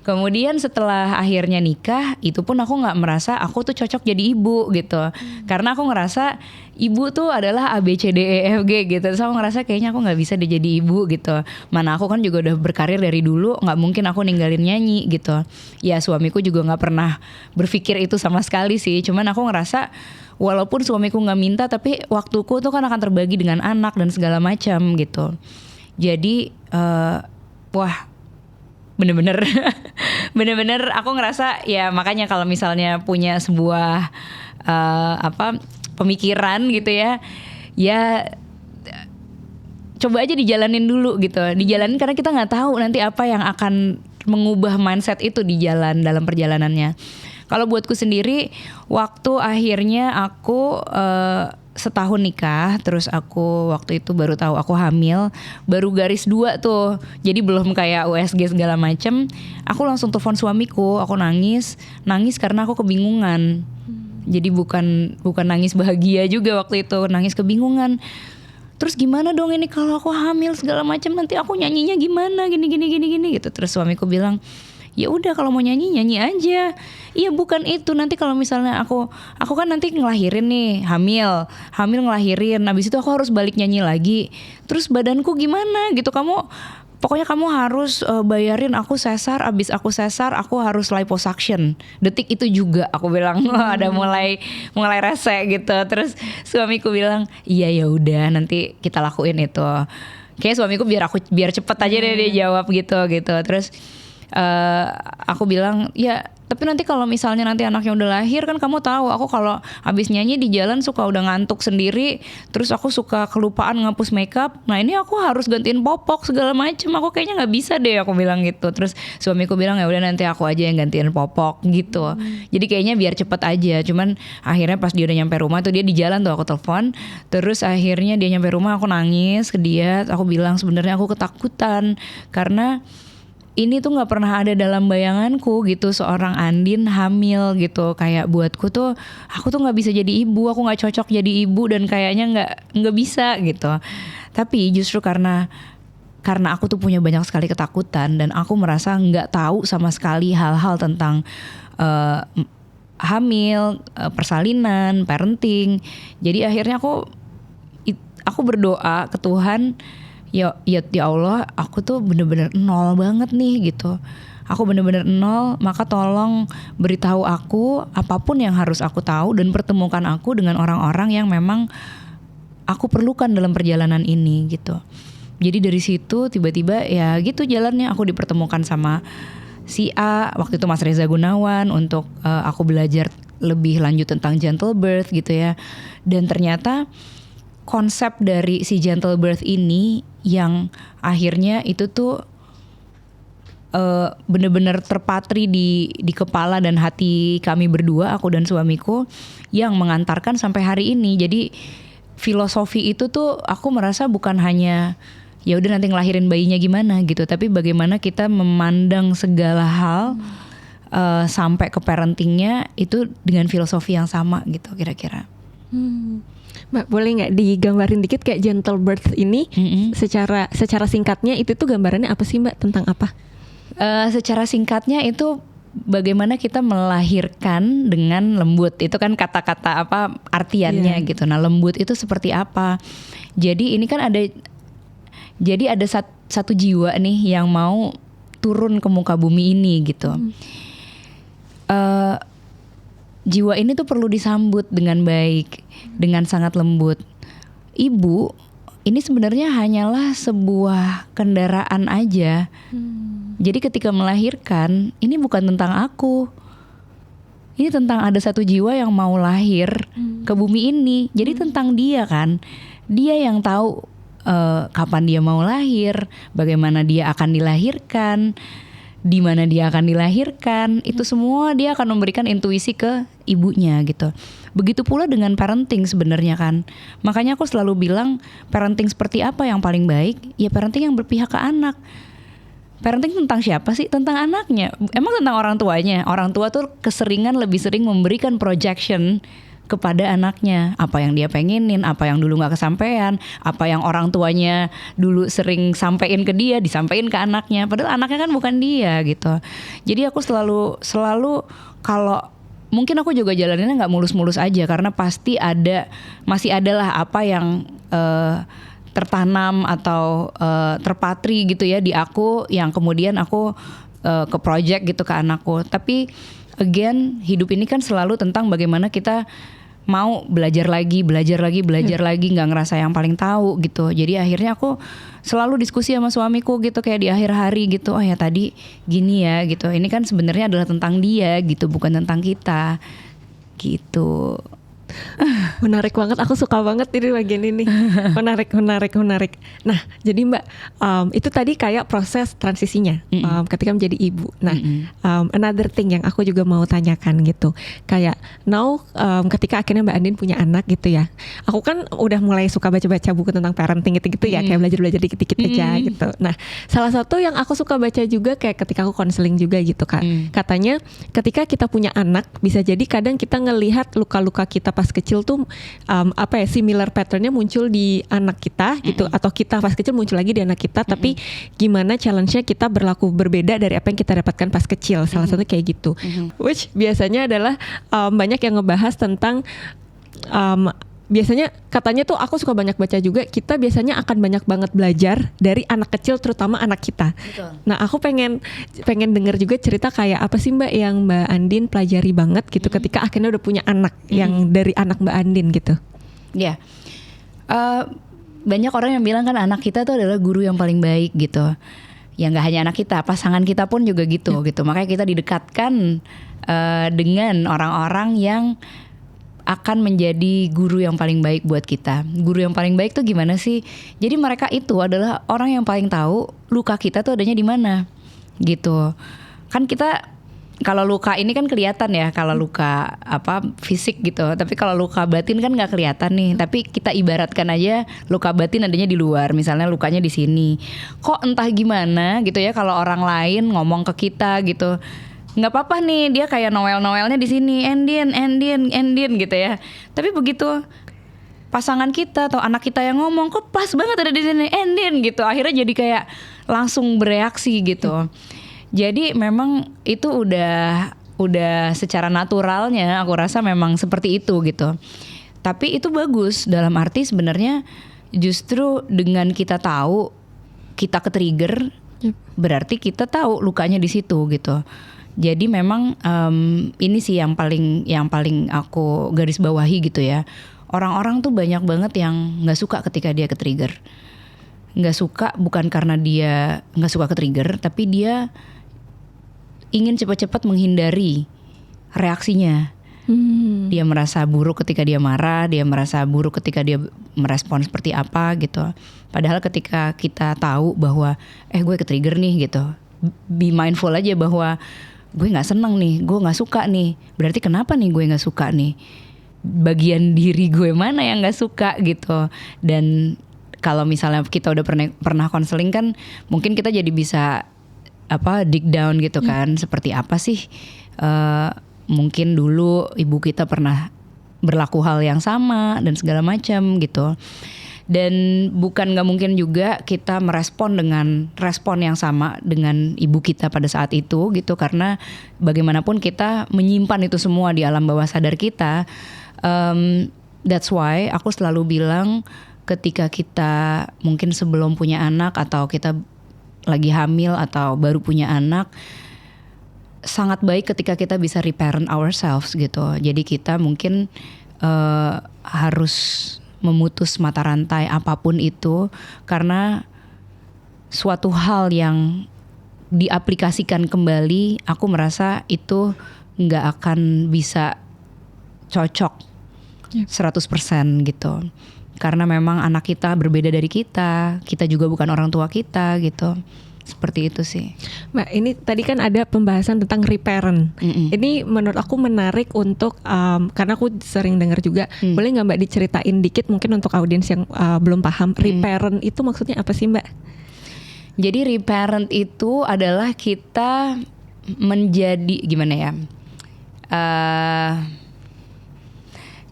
S1: Kemudian setelah akhirnya nikah, itu pun aku nggak merasa aku tuh cocok jadi ibu gitu. Karena aku ngerasa ibu tuh adalah A B C D E F G gitu. So aku ngerasa kayaknya aku nggak bisa deh jadi ibu gitu. Mana aku kan juga udah berkarir dari dulu, nggak mungkin aku ninggalin nyanyi gitu. Ya suamiku juga nggak pernah berpikir itu sama sekali sih. Cuman aku ngerasa walaupun suamiku nggak minta, tapi waktuku tuh kan akan terbagi dengan anak dan segala macam gitu. Jadi bener-bener aku ngerasa ya, makanya kalau misalnya punya sebuah pemikiran gitu ya. Ya coba aja dijalanin dulu gitu. Dijalanin karena kita nggak tahu nanti apa yang akan mengubah mindset itu di jalan dalam perjalanannya. Kalau buatku sendiri, waktu akhirnya aku setahun nikah, terus aku waktu itu baru tahu aku hamil, baru garis 2 tuh. Jadi belum kayak USG segala macem. Aku langsung telepon suamiku, aku nangis karena aku kebingungan. Jadi bukan nangis bahagia juga waktu itu, nangis kebingungan. Terus gimana dong ini kalau aku hamil segala macam, nanti aku nyanyinya gimana gini gitu. Terus suamiku bilang, ya udah kalau mau nyanyi aja. Iya bukan itu, nanti kalau misalnya aku kan nanti ngelahirin nih, hamil ngelahirin, habis itu aku harus balik nyanyi lagi. Terus badanku gimana gitu, pokoknya kamu harus bayarin aku sesar, abis aku sesar aku harus liposuction. Detik itu juga aku bilang ada mulai rese gitu. Terus suamiku bilang, iya ya udah nanti kita lakuin itu. Kayak suamiku biar cepet aja deh dia jawab gitu. Terus aku bilang ya tapi nanti kalau misalnya nanti anaknya udah lahir kan kamu tahu aku kalau habis nyanyi di jalan suka udah ngantuk sendiri, terus aku suka kelupaan ngapus makeup. Nah ini aku harus gantiin popok segala macem, aku kayaknya nggak bisa deh, aku bilang gitu. Terus suamiku bilang ya udah nanti aku aja yang gantiin popok gitu. Jadi kayaknya biar cepet aja. Cuman akhirnya pas dia udah nyampe rumah tuh, dia di jalan tuh aku telepon. Terus akhirnya dia nyampe rumah, aku nangis ke dia. Aku bilang sebenarnya aku ketakutan karena ini tuh nggak pernah ada dalam bayanganku gitu, seorang Andin hamil gitu. Kayak buatku tuh aku tuh nggak bisa jadi ibu, aku nggak cocok jadi ibu dan kayaknya nggak bisa gitu. Tapi justru karena aku tuh punya banyak sekali ketakutan dan aku merasa nggak tahu sama sekali hal-hal tentang hamil, persalinan, parenting. Jadi akhirnya aku berdoa ke Tuhan. Ya Allah, aku tuh bener-bener nol banget nih gitu. Aku bener-bener nol, maka tolong beritahu aku apapun yang harus aku tahu dan pertemukan aku dengan orang-orang yang memang aku perlukan dalam perjalanan ini gitu. Jadi dari situ tiba-tiba ya gitu jalannya, aku dipertemukan sama si A, waktu itu Mas Reza Gunawan, untuk aku belajar lebih lanjut tentang gentle birth gitu ya. Dan ternyata konsep dari si gentle birth ini yang akhirnya itu tuh benar-benar terpatri di kepala dan hati kami berdua, aku dan suamiku, yang mengantarkan sampai hari ini. Jadi filosofi itu tuh aku merasa bukan hanya ya udah nanti ngelahirin bayinya gimana gitu, tapi bagaimana kita memandang segala hal sampai ke parentingnya itu dengan filosofi yang sama gitu kira-kira.
S4: Mbak, boleh nggak digambarin dikit kayak gentle birth ini secara singkatnya itu tuh gambarannya apa sih Mbak, tentang apa?
S1: Secara singkatnya itu bagaimana kita melahirkan dengan lembut. Itu kan kata-kata apa artiannya gitu. Nah lembut itu seperti apa? Jadi ini kan ada satu jiwa nih yang mau turun ke muka bumi ini gitu. Jiwa ini tuh perlu disambut dengan baik, dengan sangat lembut. Ibu ini sebenarnya hanyalah sebuah kendaraan aja. Jadi ketika melahirkan, ini bukan tentang aku. Ini tentang ada satu jiwa yang mau lahir ke bumi ini. Jadi tentang dia kan. Dia yang tahu kapan dia mau lahir, bagaimana dia akan dilahirkan, di mana dia akan dilahirkan, itu semua dia akan memberikan intuisi ke ibunya gitu. Begitu pula dengan parenting sebenarnya kan. Makanya aku selalu bilang parenting seperti apa yang paling baik? Ya parenting yang berpihak ke anak. Parenting tentang siapa sih? Tentang anaknya. Emang tentang orang tuanya. Orang tua tuh lebih sering memberikan projection kepada anaknya, apa yang dia pengenin, apa yang dulu nggak kesampaian, apa yang orang tuanya dulu sering sampein ke dia, disampein ke anaknya, padahal anaknya kan bukan dia gitu. Jadi aku selalu kalau mungkin aku juga jalaninnya nggak mulus-mulus aja, karena pasti masih adalah apa yang tertanam atau terpatri gitu ya di aku, yang kemudian aku ke project gitu ke anakku. Tapi again, hidup ini kan selalu tentang bagaimana kita mau belajar lagi, nggak ngerasa yang paling tahu gitu. Jadi akhirnya aku selalu diskusi sama suamiku gitu, kayak di akhir hari gitu. Oh ya tadi gini ya gitu. Ini kan sebenarnya adalah tentang dia gitu, bukan tentang kita. gitu.
S4: Menarik banget, aku suka banget ini bagian ini. Menarik. Nah, jadi Mbak, itu tadi kayak proses transisinya ketika menjadi ibu. Nah, another thing yang aku juga mau tanyakan gitu, kayak now ketika akhirnya Mbak Andin punya anak gitu ya, aku kan udah mulai suka baca-baca buku tentang parenting gitu ya, kayak belajar dikit-dikit aja gitu. Nah, salah satu yang aku suka baca juga kayak ketika aku konseling juga gitu Kak, katanya ketika kita punya anak bisa jadi kadang kita ngelihat luka-luka kita pas kecil tuh similar patternnya muncul di anak kita gitu, atau kita pas kecil muncul lagi di anak kita, tapi gimana challenge-nya kita berlaku berbeda dari apa yang kita dapatkan pas kecil, salah satu kayak gitu. Which biasanya adalah banyak yang ngebahas tentang biasanya katanya tuh, aku suka banyak baca juga, kita biasanya akan banyak banget belajar dari anak kecil, terutama anak kita.
S1: Betul.
S4: Nah, aku pengen denger juga cerita kayak apa sih Mbak yang Mbak Andin pelajari banget gitu ketika akhirnya udah punya anak yang dari anak Mbak Andin gitu.
S1: Ya, banyak orang yang bilang kan anak kita tuh adalah guru yang paling baik gitu. Ya nggak hanya anak kita, pasangan kita pun juga gitu gitu. Makanya kita didekatkan dengan orang-orang yang akan menjadi guru yang paling baik buat kita. Guru yang paling baik tuh gimana sih? Jadi mereka itu adalah orang yang paling tahu luka kita tuh adanya di mana, gitu. Kan kita kalau luka ini kan kelihatan ya, kalau luka fisik gitu. Tapi kalau luka batin kan nggak kelihatan nih. Tapi kita ibaratkan aja luka batin adanya di luar. Misalnya lukanya di sini. Kok entah gimana gitu ya, kalau orang lain ngomong ke kita gitu, nggak apa-apa nih, dia kayak Noel-Noelnya di sini, Endin gitu ya. Tapi begitu pasangan kita atau anak kita yang ngomong, kok pas banget ada di sini, Endin gitu. Akhirnya jadi kayak langsung bereaksi gitu. Jadi memang itu udah secara naturalnya aku rasa memang seperti itu gitu. Tapi itu bagus dalam arti sebenarnya justru dengan kita tahu kita ke-trigger, berarti kita tahu lukanya di situ gitu. Jadi memang ini sih yang paling aku garis bawahi gitu ya. Orang-orang tuh banyak banget yang nggak suka ketika dia ke-trigger. Nggak suka bukan karena dia nggak suka ke-trigger, tapi dia ingin cepat-cepat menghindari reaksinya. Dia merasa buruk ketika dia marah, dia merasa buruk ketika dia merespon seperti apa gitu. Padahal ketika kita tahu bahwa gue ke-trigger nih gitu, be mindful aja bahwa gue nggak seneng nih, gue nggak suka nih. Berarti kenapa nih gue nggak suka nih? Bagian diri gue mana yang nggak suka gitu. Dan kalau misalnya kita udah pernah konseling kan, mungkin kita jadi bisa dig down gitu kan. Seperti apa sih? Mungkin dulu ibu kita pernah berlaku hal yang sama dan segala macam gitu. Dan bukan nggak mungkin juga kita merespon dengan respon yang sama dengan ibu kita pada saat itu gitu, karena bagaimanapun kita menyimpan itu semua di alam bawah sadar kita. That's why aku selalu bilang ketika kita mungkin sebelum punya anak atau kita lagi hamil atau baru punya anak, sangat baik ketika kita bisa reparent ourselves gitu. Jadi kita mungkin harus memutus mata rantai apapun itu, karena suatu hal yang diaplikasikan kembali, aku merasa itu nggak akan bisa cocok 100% gitu. Karena memang anak kita berbeda dari kita juga bukan orang tua kita gitu. Seperti itu sih
S4: Mbak. Ini tadi kan ada pembahasan tentang reparent. Ini menurut aku menarik untuk karena aku sering dengar juga. Boleh nggak Mbak diceritain dikit mungkin untuk audiens yang belum paham reparent itu maksudnya apa sih Mbak?
S1: Jadi reparent itu adalah kita menjadi gimana ya,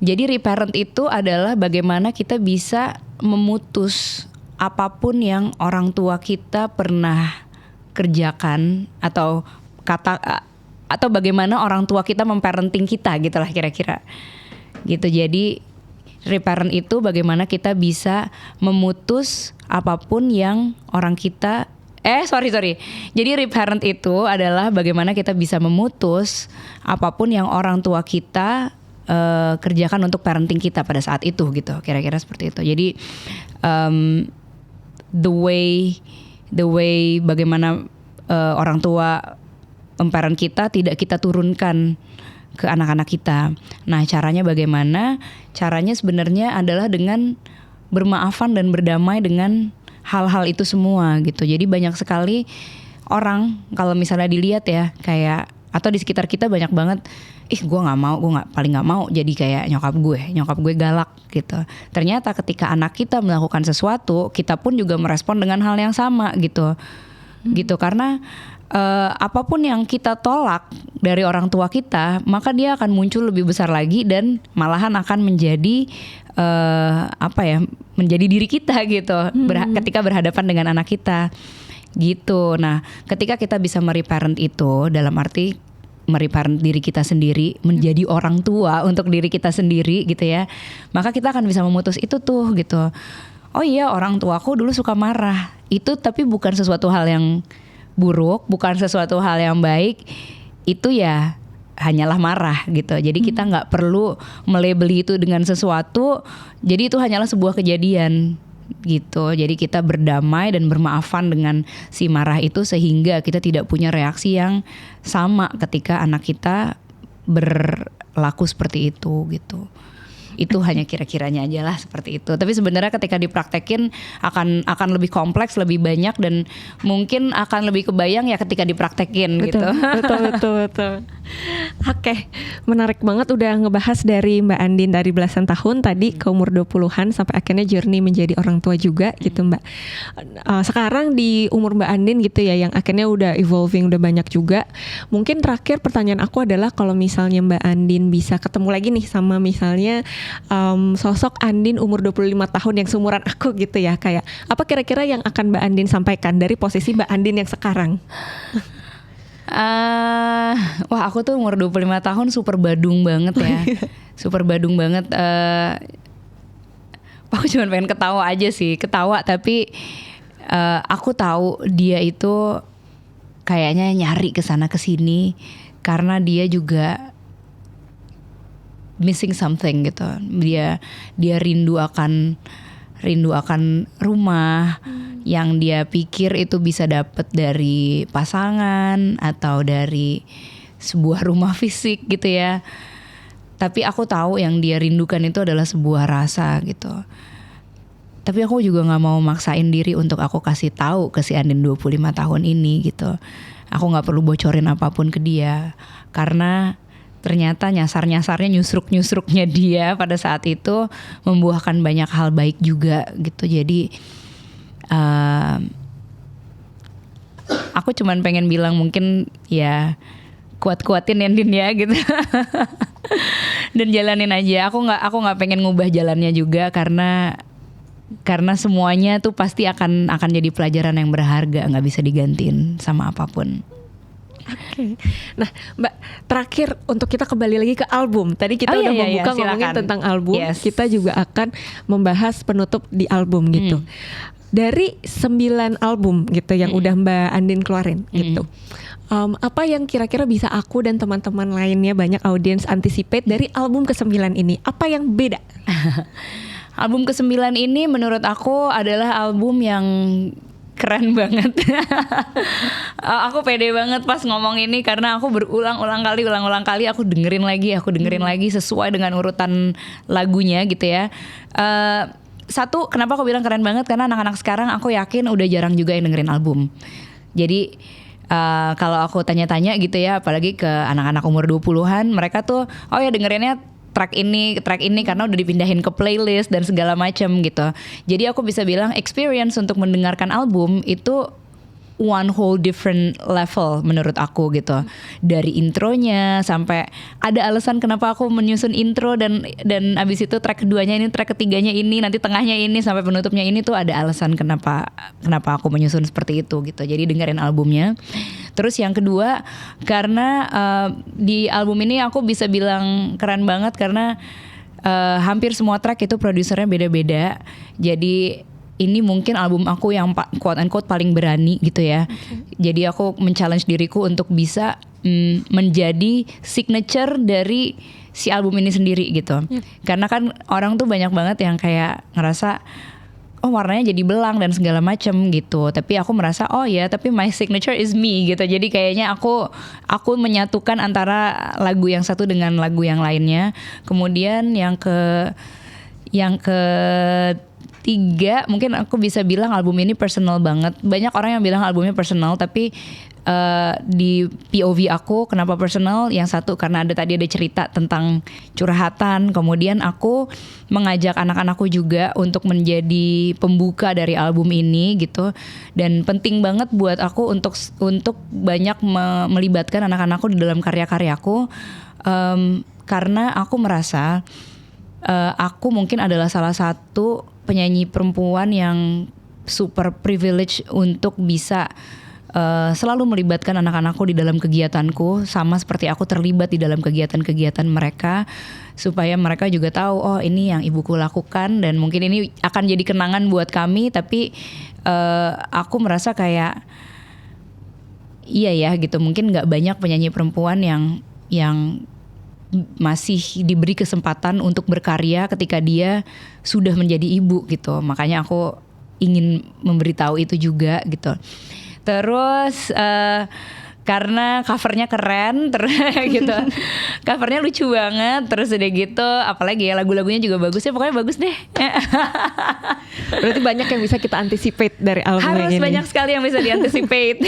S1: jadi reparent itu adalah bagaimana kita bisa memutus apapun yang orang tua kita pernah kerjakan atau bagaimana orang tua kita memparenting kita gitulah kira-kira gitu. Jadi reparent itu bagaimana kita bisa memutus apapun yang orang kita Jadi reparent itu adalah bagaimana kita bisa memutus apapun yang orang tua kita kerjakan untuk parenting kita pada saat itu gitu, kira-kira seperti itu. Jadi the way bagaimana orang tua memparent kita tidak kita turunkan ke anak-anak kita. Nah, caranya bagaimana? Caranya sebenarnya adalah dengan bermaafan dan berdamai dengan hal-hal itu semua gitu. Jadi banyak sekali orang kalau misalnya dilihat ya kayak atau di sekitar kita banyak banget, gue paling nggak mau jadi kayak nyokap gue galak gitu. Ternyata ketika anak kita melakukan sesuatu, kita pun juga merespon dengan hal yang sama gitu, gitu karena apapun yang kita tolak dari orang tua kita, maka dia akan muncul lebih besar lagi dan malahan akan menjadi menjadi diri kita gitu, ketika berhadapan dengan anak kita. Gitu. Nah, ketika kita bisa mereparent itu, dalam arti mereparent diri kita sendiri, menjadi orang tua untuk diri kita sendiri gitu ya, maka kita akan bisa memutus itu tuh gitu. Oh iya, orang tuaku dulu suka marah. Itu tapi bukan sesuatu hal yang buruk, bukan sesuatu hal yang baik. Itu ya hanyalah marah gitu. Jadi kita nggak perlu melabeli itu dengan sesuatu. Jadi itu hanyalah sebuah kejadian gitu. Jadi kita berdamai dan bermaafan dengan si marah itu sehingga kita tidak punya reaksi yang sama ketika anak kita berlaku seperti itu gitu. Itu hanya kira-kiranya aja lah seperti itu. Tapi sebenarnya ketika dipraktekin akan lebih kompleks, lebih banyak dan mungkin akan lebih kebayang ya ketika dipraktekin gitu.
S4: Betul. Oke, menarik banget udah ngebahas dari Mbak Andin dari belasan tahun tadi ke umur 20-an sampai akhirnya journey menjadi orang tua juga gitu Mbak. Sekarang di umur Mbak Andin gitu ya yang akhirnya udah evolving, udah banyak juga. Mungkin terakhir pertanyaan aku adalah kalau misalnya Mbak Andin bisa ketemu lagi nih sama misalnya sosok Andin umur 25 tahun yang seumuran aku gitu ya, kayak apa kira-kira yang akan Mbak Andin sampaikan dari posisi Mbak Andin yang sekarang?
S1: Wah aku tuh umur 25 tahun super badung banget ya. Super badung banget. Aku cuma pengen ketawa aja sih. Ketawa tapi aku tahu dia itu kayaknya nyari kesana kesini karena dia juga missing something gitu. Dia rindu akan rumah yang dia pikir itu bisa dapat dari pasangan atau dari sebuah rumah fisik gitu ya. Tapi aku tahu yang dia rindukan itu adalah sebuah rasa gitu. Tapi aku juga gak mau maksain diri untuk aku kasih tahu ke si Andin 25 tahun ini gitu. Aku gak perlu bocorin apapun ke dia karena ternyata nyasar-nyasarnya, nyusruk-nyusruknya dia pada saat itu membuahkan banyak hal baik juga gitu. Jadi aku cuman pengen bilang mungkin ya kuat-kuatin Andin ya gitu. Dan jalanin aja. Aku nggak pengen ngubah jalannya juga karena semuanya tuh pasti akan jadi pelajaran yang berharga, nggak bisa digantiin sama apapun.
S4: Oke. Nah, Mbak, terakhir untuk kita kembali lagi ke album. Tadi kita udah membuka ngomongin tentang album. Yes. Kita juga akan membahas penutup di album gitu. Dari 9 album gitu yang udah Mbak Andin keluarin gitu. Apa yang kira-kira bisa aku dan teman-teman lainnya banyak audiens anticipate dari album ke-9 ini? Apa yang beda?
S1: Album ke-9 ini menurut aku adalah album yang keren banget. Aku pede banget pas ngomong ini karena aku berulang-ulang kali aku dengerin lagi sesuai dengan urutan lagunya gitu ya. Satu, kenapa aku bilang keren banget karena anak-anak sekarang aku yakin udah jarang juga yang dengerin album. Jadi kalau aku tanya-tanya gitu ya, apalagi ke anak-anak umur 20-an, mereka tuh oh ya dengerinnya track ini karena udah dipindahin ke playlist dan segala macam gitu. Jadi aku bisa bilang experience untuk mendengarkan album itu one whole different level menurut aku gitu. Dari intronya sampai ada alasan kenapa aku menyusun intro dan abis itu track keduanya ini, track ketiganya ini, nanti tengahnya ini sampai penutupnya ini tuh ada alasan kenapa aku menyusun seperti itu gitu. Jadi dengerin albumnya. Terus yang kedua karena di album ini aku bisa bilang keren banget karena hampir semua track itu produsernya beda-beda. Jadi ini mungkin album aku yang quote unquote paling berani gitu ya. Jadi aku men-challenge diriku untuk bisa menjadi signature dari si album ini sendiri gitu. Karena kan orang tuh banyak banget yang kayak ngerasa oh warnanya jadi belang dan segala macam gitu. Tapi aku merasa oh ya, tapi my signature is me gitu. Jadi kayaknya aku menyatukan antara lagu yang satu dengan lagu yang lainnya. Kemudian yang ketiga mungkin aku bisa bilang album ini personal banget. Banyak orang yang bilang albumnya personal, tapi di POV aku kenapa personal? Yang satu karena tadi ada cerita tentang curhatan. Kemudian aku mengajak anak-anakku juga untuk menjadi pembuka dari album ini gitu. Dan penting banget buat aku untuk banyak melibatkan anak-anakku di dalam karya-karyaku, karena aku merasa aku mungkin adalah salah satu penyanyi perempuan yang super privilege untuk bisa selalu melibatkan anak-anakku di dalam kegiatanku, sama seperti aku terlibat di dalam kegiatan-kegiatan mereka, supaya mereka juga tahu oh ini yang ibuku lakukan, dan mungkin ini akan jadi kenangan buat kami. Tapi aku merasa kayak iya ya gitu, mungkin nggak banyak penyanyi perempuan yang masih diberi kesempatan untuk berkarya ketika dia sudah menjadi ibu gitu. Makanya aku ingin memberitahu itu juga gitu. Terus karena covernya keren gitu, covernya lucu banget, terus udah gitu apalagi ya lagu-lagunya juga bagus ya, pokoknya bagus deh.
S4: Berarti banyak yang bisa kita anticipate dari album
S1: Harus
S4: ini.
S1: banyak sekali yang bisa dianticipate.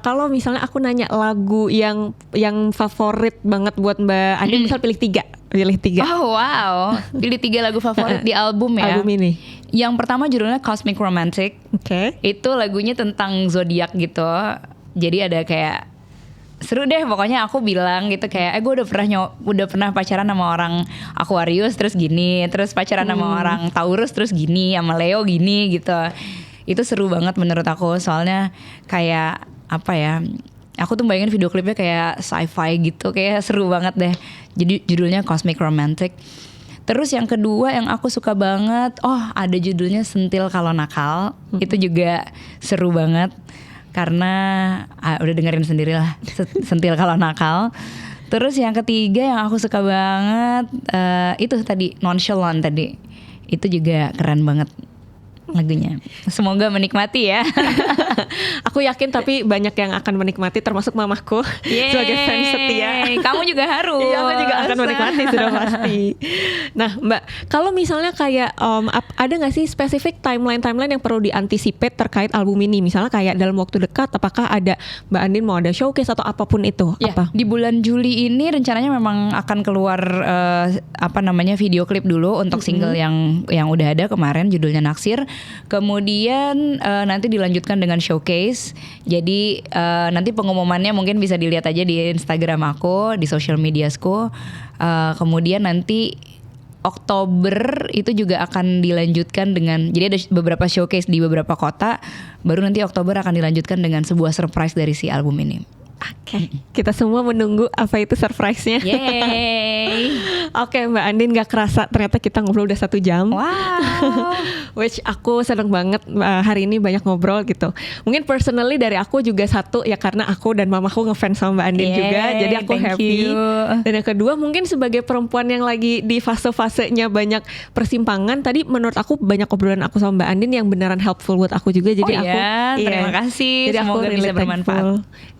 S4: Kalau misalnya aku nanya lagu yang favorit banget buat Mbak Andi, misal pilih tiga.
S1: Oh wow, pilih 3 lagu favorit di album ya.
S4: Album ini.
S1: Yang pertama judulnya Cosmic Romantic.
S4: Oke.
S1: Itu lagunya tentang zodiak gitu. Jadi ada kayak seru deh pokoknya. Aku bilang gitu kayak gue udah pernah pacaran sama orang Aquarius terus gini, terus pacaran sama orang Taurus terus gini, sama Leo gini gitu. Itu seru banget menurut aku, soalnya kayak apa ya, aku tuh bayangin video klipnya kayak sci-fi gitu, kayak seru banget deh. Jadi judulnya Cosmic Romantic. Terus yang kedua yang aku suka banget, ada judulnya Sentil Kalau Nakal. Itu juga seru banget karena udah dengerin sendiri lah, Sentil Kalau Nakal. Terus yang ketiga yang aku suka banget itu tadi Nonchalant tadi. Itu juga keren banget lagunya. Semoga menikmati ya.
S4: Aku yakin tapi banyak yang akan menikmati, termasuk mamahku sebagai fans setia.
S1: Kamu juga harus.
S4: Iya, aku juga akan menikmati sudah pasti. Nah Mbak, kalau misalnya kayak ada nggak sih spesifik timeline yang perlu diantisipate terkait album ini? Misalnya kayak dalam waktu dekat, apakah ada Mbak Andin mau ada showcase atau apapun itu?
S1: Ya,
S4: apa?
S1: di bulan Juli ini rencananya memang akan keluar video klip dulu untuk single yang udah ada kemarin, judulnya Naksir. Kemudian nanti dilanjutkan dengan showcase. Jadi nanti pengumumannya mungkin bisa dilihat aja di Instagram aku, di social mediasku. Kemudian nanti Oktober itu juga akan dilanjutkan dengan, jadi ada beberapa showcase di beberapa kota. Baru nanti Oktober akan dilanjutkan dengan sebuah surprise dari si album ini.
S4: Oke, kita semua menunggu apa itu surprise-nya.
S1: Yeay.
S4: Oke, Mbak Andin, gak kerasa ternyata kita ngobrol udah 1 jam.
S1: Wow.
S4: Which aku seneng banget hari ini banyak ngobrol gitu. Mungkin personally dari aku juga satu ya, karena aku dan mamaku ngefans sama Mbak Andin juga. Jadi aku happy. Dan yang kedua mungkin sebagai perempuan yang lagi di fase-fasenya banyak persimpangan, tadi menurut aku banyak obrolan aku sama Mbak Andin yang beneran helpful buat aku juga. Jadi
S1: terima kasih.
S4: Jadi
S1: semoga
S4: aku
S1: bisa bermanfaat.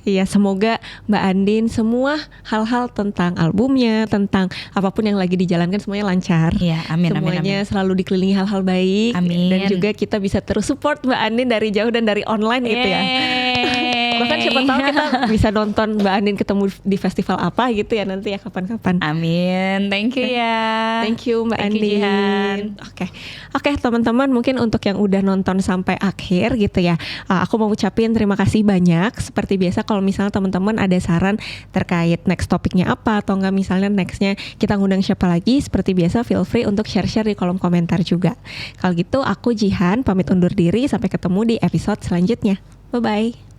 S4: Iya, semoga Mbak Andin semua hal-hal tentang albumnya, tentang apapun yang lagi dijalankan semuanya lancar.
S1: Iya, amin.
S4: Semuanya selalu dikelilingi hal-hal baik.
S1: Amin.
S4: Dan juga kita bisa terus support Mbak Andin dari jauh dan dari online gitu ya. Bahkan siapa tahu kita bisa nonton Mbak Andin ketemu di festival apa gitu ya nanti ya, kapan-kapan.
S1: Amin. Thank you ya.
S4: Thank you Mbak Andin.
S1: Jihan.
S4: Oke, teman-teman, mungkin untuk yang udah nonton sampai akhir gitu ya, aku mau ucapin terima kasih banyak. Seperti biasa, kalau misalnya teman-teman ada saran terkait next topiknya apa, atau enggak misalnya nextnya kita ngundang siapa lagi, seperti biasa feel free untuk share-share di kolom komentar juga. Kalau gitu aku Jihan pamit undur diri, sampai ketemu di episode selanjutnya. Bye-bye.